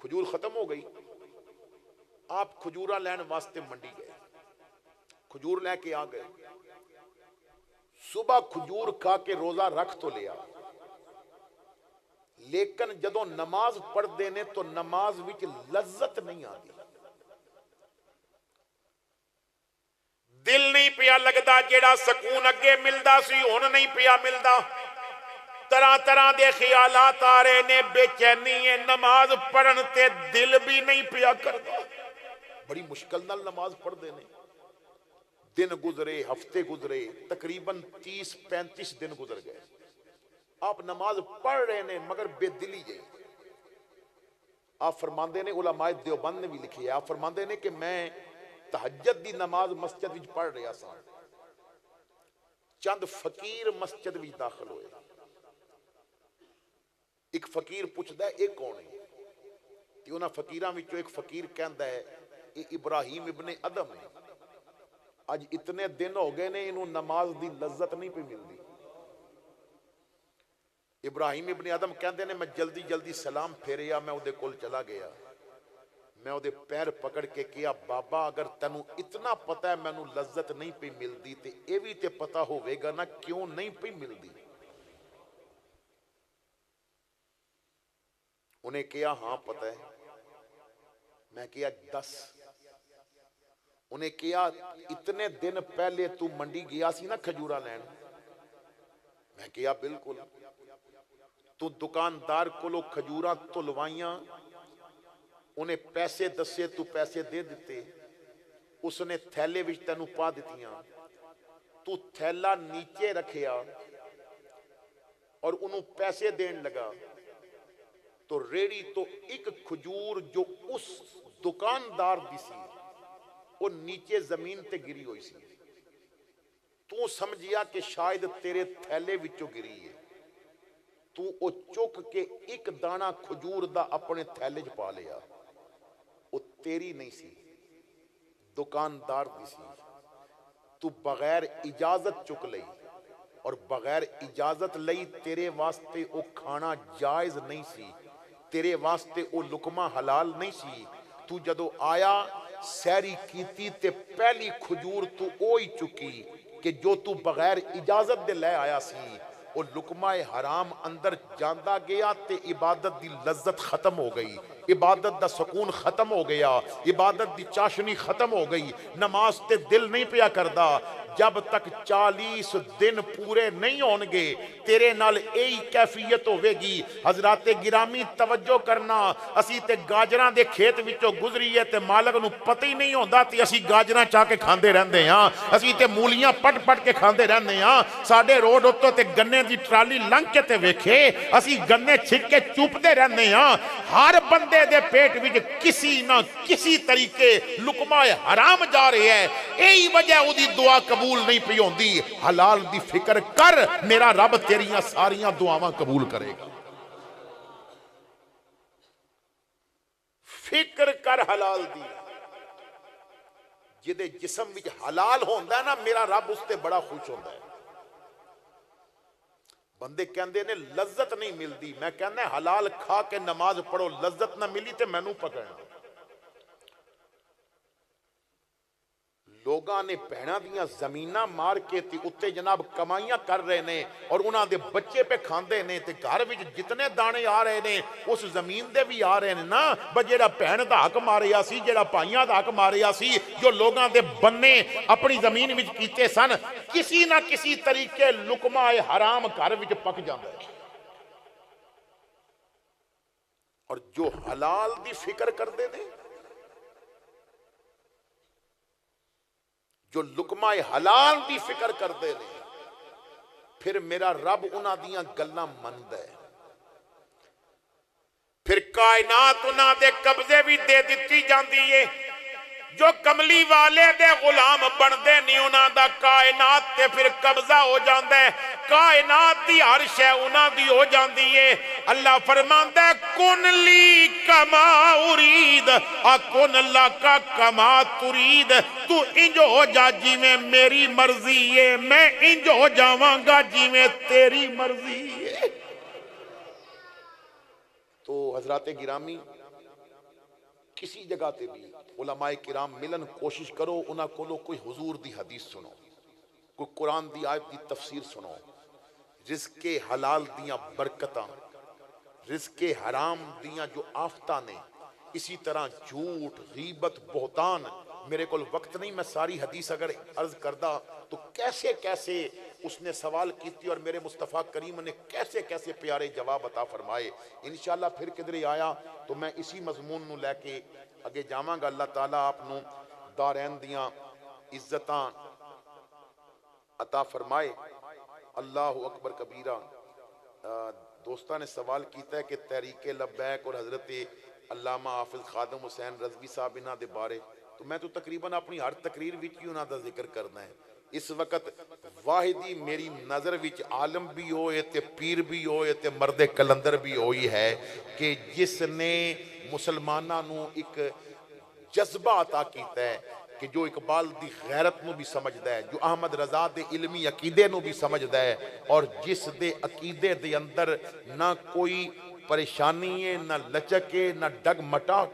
کھجور ختم ہو گئی، آپ کھجورہ لین واسطے منڈی گئے، کھجور لے کے آ گئے، صبح کھجور کھا کے روزہ رکھ تو لیا، لیکن جدوں نماز پڑھ دینے تو نماز وچ لذت نہیں آتی، دل نہیں پیا لگدا، جیڑا سکون اگے ملدا سی ہن نہیں پیا ملدا، طرح طرح دے خیالات آ رہے نے، بے چینی ہے، نماز پڑھن تے دل بھی نہیں پیا کردا، بڑی مشکل نال نماز پڑھ دینے۔ دن گزرے، ہفتے گزرے، تقریباً 30-35 دن گزر گئے، آپ نماز پڑھ رہے نے مگر بے دلی جائے۔ آپ فرماندے نے، علماء دیوبند نے بھی لکھی ہے، آپ فرماندے نے کہ میں تہجد دی نماز مسجد وچ پڑھ رہا سا، چند فقیر مسجد وچ داخل ہوئے، ایک فقیر پوچھدا ہے ایک کون ہے؟ کہ انہاں فقیراں وچوں ایک فقیر کہندا ہے یہ ابراہیم ابن ادم ہے، آج اتنے دن ہو گئے نے انہوں نماز دی لذت نہیں پہ مل دی۔ ابراہیم ابن ادم کہندے نے میں جلدی جلدی سلام پھیریا، میں اودے کول چلا گیا، میں اودے پیر پکڑ کے کیا بابا اگر تینوں اتنا پتہ ہے مینوں لذت نہیں پہ ملدی تے اے وی تے پتہ ہوئے گا نا کیوں نہیں پہ ملدی؟ انہیں کیا ہاں پتہ ہے، میں کیا 10، انہیں کیا اتنے دن پہلے تو منڈی گیا سی نا کھجورہ لین؟ میں کیا بالکل۔ تو دکاندار کو لو کھجورہ تلوائیاں، انہیں پیسے دسے تو پیسے دے دیتے، اس نے تھیلے وچ تینوں پا دیتیاں، تو تھیلا نیچے رکھیا اور انہوں پیسے دین لگا، تو ریڑی تو ایک کھجور جو اس دکاندار دی سی وہ نیچے زمین تے گری ہوئی سی، تو سمجھیا کہ شاید تیرے تھیلے وچوں گری ہے، تو او چک کے ایک دانہ کھجور دا اپنے تھیلے چ پا لیا، وہ تیری نہیں سی، دکاندار دی سی، تو بغیر اجازت چک لئی، اور بغیر اجازت لئی تیرے واسطے او کھانا جائز نہیں سی، تیرے واسطے او لقمہ حلال نہیں سی، تو جدو آیا سیری کیتی تے پہلی کھجور تو اوئی چکی کہ جو تو بغیر اجازت دے لے آیا سی، او لقمہ حرام اندر جاندہ گیا تے عبادت دی لذت ختم ہو گئی، عبادت دا سکون ختم ہو گیا، عبادت دی چاشنی ختم ہو گئی، نماز تے دل نہیں پیا کردا۔ جب تک 40 دن پورے نہیں ہونگے تیرے نال ایہی کیفیت ہوئے گی۔ حضرات گرامی توجہ کرنا، اسی تے گاجراں دے کھیت وچوں گزریے تے مالک نو پتہ ہی نہیں ہوندا تے اسی گاجراں چاہ کے کھاندے رہندے ہاں، اسی تے مولیاں پٹ پٹ کے کھاندے رہندے ہاں۔ ساڈے روڈ اُتوں تے گنے دی ٹرالی لنگ کے تے ویکھے اسی گنے چھک کے چوپدے رہندے ہاں۔ ہر بندے دے پیٹ وچ کسی نہ کسی طریقے لقمہ حرام جا رہے ہے، یہی وجہ او دی دعا قبول نہیں پئی ہوندی۔ حلال دی فکر کر، میرا رب تیریاں ساریاں دعاواں قبول کرے گا۔ فکر کر حلال دی، جدے جسم وچ حلال ہوندا ہے نا میرا رب اس تے بڑا خوش ہوندا ہے۔ بندے کہندے نے لذت نہیں ملدی، میں کہنا ہے حلال کھا کے نماز پڑھو، لذت نہ ملی تے مینوں پکڑنا۔ لوگاں نے بہناں دیاں زمیناں مار کے تے اتے جناب کمائیاں کر رہے نے اور انہاں دے بچے پہ کھاندے نے تے گھر وچ جتنے دانے آ رہے نے اس زمین دے بھی آ رہے نے نا۔ جیڑا بہن دا حق ماریا سی، جیڑا بھائیاں دا حق ماریا سی، جو لوگاں دے بننے اپنی زمین وچ کیتے سن، کسی نہ کسی طریقے لقمہ حرام گھر وچ پک جاندا ہے۔ اور جو حلال دی فکر کردے نے، جو لقمہ حلال دی فکر کردے نے، پھر میرا رب انہاں دیاں گلاں مندا ہے، پھر کائنات انہاں دے قبضے بھی دے دتی جاندی ہے۔ جو کملی والے دے غلام بندے نہیں انہاں دا کائنات تے پھر قبضہ ہو جاندا ہے، کائنات دی ہر شے انہاں دی ہو جاندی ہے۔ اللہ فرماندا ہے کن لی کما ارید اکن لکا کما ترید، تو انج ہو جا جی میں میری مرضی ہے، میں انج ہو جاواں گا جی میں تیری مرضی ہے۔ تو حضرات گرامی کسی جگہ تے بھی علماء کرام ملن کوشش کرو، انہاں کولو کوئی حضور دی حدیث سنو، کوئی قرآن دی آیت دی تفسیر سنو۔ رزق حلال دیاں برکتاں، رزق حرام دیاں جو آفتاں نے، اسی طرح جھوٹ، غیبت، بہتان، میرے کول وقت نہیں میں ساری حدیث اگر عرض کردہ تو کیسے کیسے اس نے سوال کیتی اور میرے مصطفیٰ کریم نے کیسے کیسے پیارے جواب عطا فرمائے۔ انشاءاللہ پھر کدھر آیا تو میں اسی مضمون نو لے کے اگے جاواں گا۔ اللہ تعالیٰ آپ نو دارین دیاں عزتاں عطا فرمائے۔ اللہ اکبر کبیرہ۔ دوستہ نے سوال کیتا ہے کہ تحریک لبیک اور حضرت علامہ حافظ خادم حسین رضوی صاحب انہاں دے بارے، تو میں تو تقریباً اپنی ہر تقریر وچ ہی انہاں دا ذکر کرنا ہے۔ اس وقت واحدی میری نظر وچ عالم بھی ہوئے تے پیر بھی ہوئے تے مرد کلندر بھی ہوئی ہے کہ جس نے مسلمانہ نو ایک جذبہ عطا کیتا ہے کہ جو اقبال دی غیرت نو بھی سمجھدا ہے، جو احمد رضا دے علمی عقیدے نو بھی سمجھدا ہے، اور جس دے عقیدے دے اندر نہ کوئی پریشانی ہے، نہ لچک ہے، نہ ڈگ مٹا،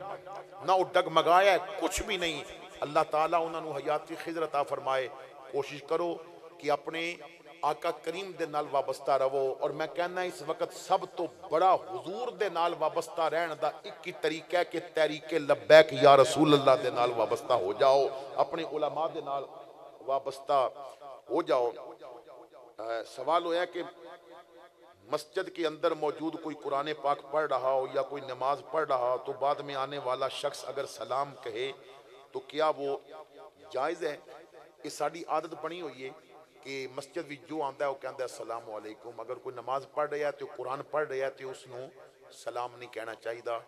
نہ وہ ڈگ مگایا ہے، کچھ بھی نہیں۔ اللہ تعالیٰ انہوں نے حیاتی خضر عطا فرمائے۔ کوشش کرو کہ اپنے آقا کریم دے نال وابستہ رہو، اور میں کہنا اس وقت سب تو بڑا حضور دے نال وابستہ رہن دا ایک ہی طریقہ ہے کہ تحریک لبیک یا رسول اللہ دے نال وابستہ ہو جاؤ، اپنے علماء دے نال وابستہ ہو جاؤ۔ سوال ہوا ہے کہ مسجد کے اندر موجود کوئی قرآن پاک پڑھ رہا ہو یا کوئی نماز پڑھ رہا ہو تو بعد میں آنے والا شخص اگر سلام کہے تو کیا وہ جائز ہے؟ یہ ساری عادت بنی ہوئی ہے کہ مسجد بھی جو آندا ہے وہ کہندا ہے السلام علیکم۔ اگر کوئی نماز پڑھ رہا ہے تو قرآن پڑھ رہا ہے تو اس نو سلام نہیں کہنا چاہیے۔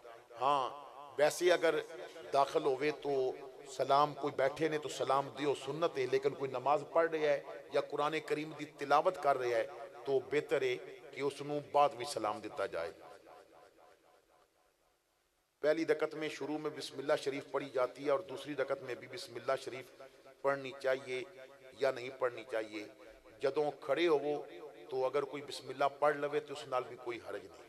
ہاں ویسے اگر داخل ہوئے تو سلام، کوئی بیٹھے نے تو سلام دیو سنت ہے، لیکن کوئی نماز پڑھ رہا ہے یا قرآن کریم دی تلاوت کر رہا ہے تو بہتر ہے کہ اس نو بعد بھی سلام دیتا جائے۔ پہلی رکعت میں شروع میں بسم اللہ شریف پڑھی جاتی ہے اور دوسری رکعت میں بھی بسم اللہ شریف پڑھنی چاہیے یا نہیں پڑھنی چاہیے؟ جدوں کھڑے ہو تو اگر کوئی بسم اللہ پڑھ لوے تو اس نال بھی کوئی حرج نہیں۔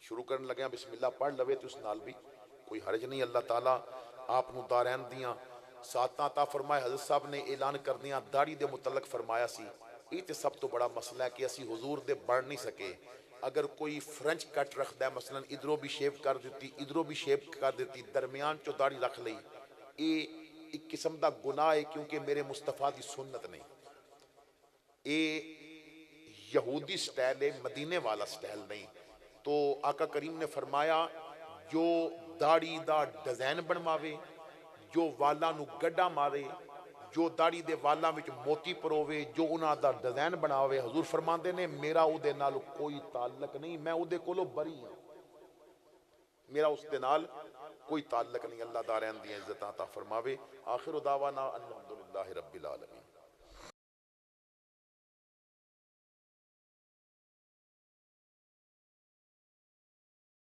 شروع کرنے لگے بسم اللہ پڑھ لوے تو اس نال بھی کوئی حرج نہیں. اللہ تعالیٰ آپ نو دارین دیاں ساتاں عطا فرمائے. حضرت صاحب نے اعلان کر دیاں داڑھی دے متعلق فرمایا سی. یہ تے سب تو بڑا مسئلہ ہے کہ اسی حضور دے بڑھ نہیں سکے. اگر کوئی فرنچ کٹ رکھدا ہے مثلا ادھروں بھی شیپ کر دیتی ادھروں بھی شیپ کر دیتی درمیان چو داڑھی رکھ لئی, یہ ایک قسم دا گناہ ہے کیونکہ میرے مصطفیٰ دی سنت نہیں. یہ یہودی سٹائل ہے, مدینے والا سٹائل نہیں. تو آقا کریم نے فرمایا جو داڑھی دا ڈیزائن بنواوے, جو والا نو گڈا مارے, جو داڑھی دے والا وچ موتی پرووے, جو انہاں دا ڈیزائن بناوے, حضور فرماندے نے میرا او دے نال کوئی تعلق نہیں, میں او دے کولو بری ہوں, میرا اس دے نال کوئی تعلق نہیں. اللہ دارین دی عزت عطا فرماوے. آخر دعوانا الحمدللہ رب العالمین.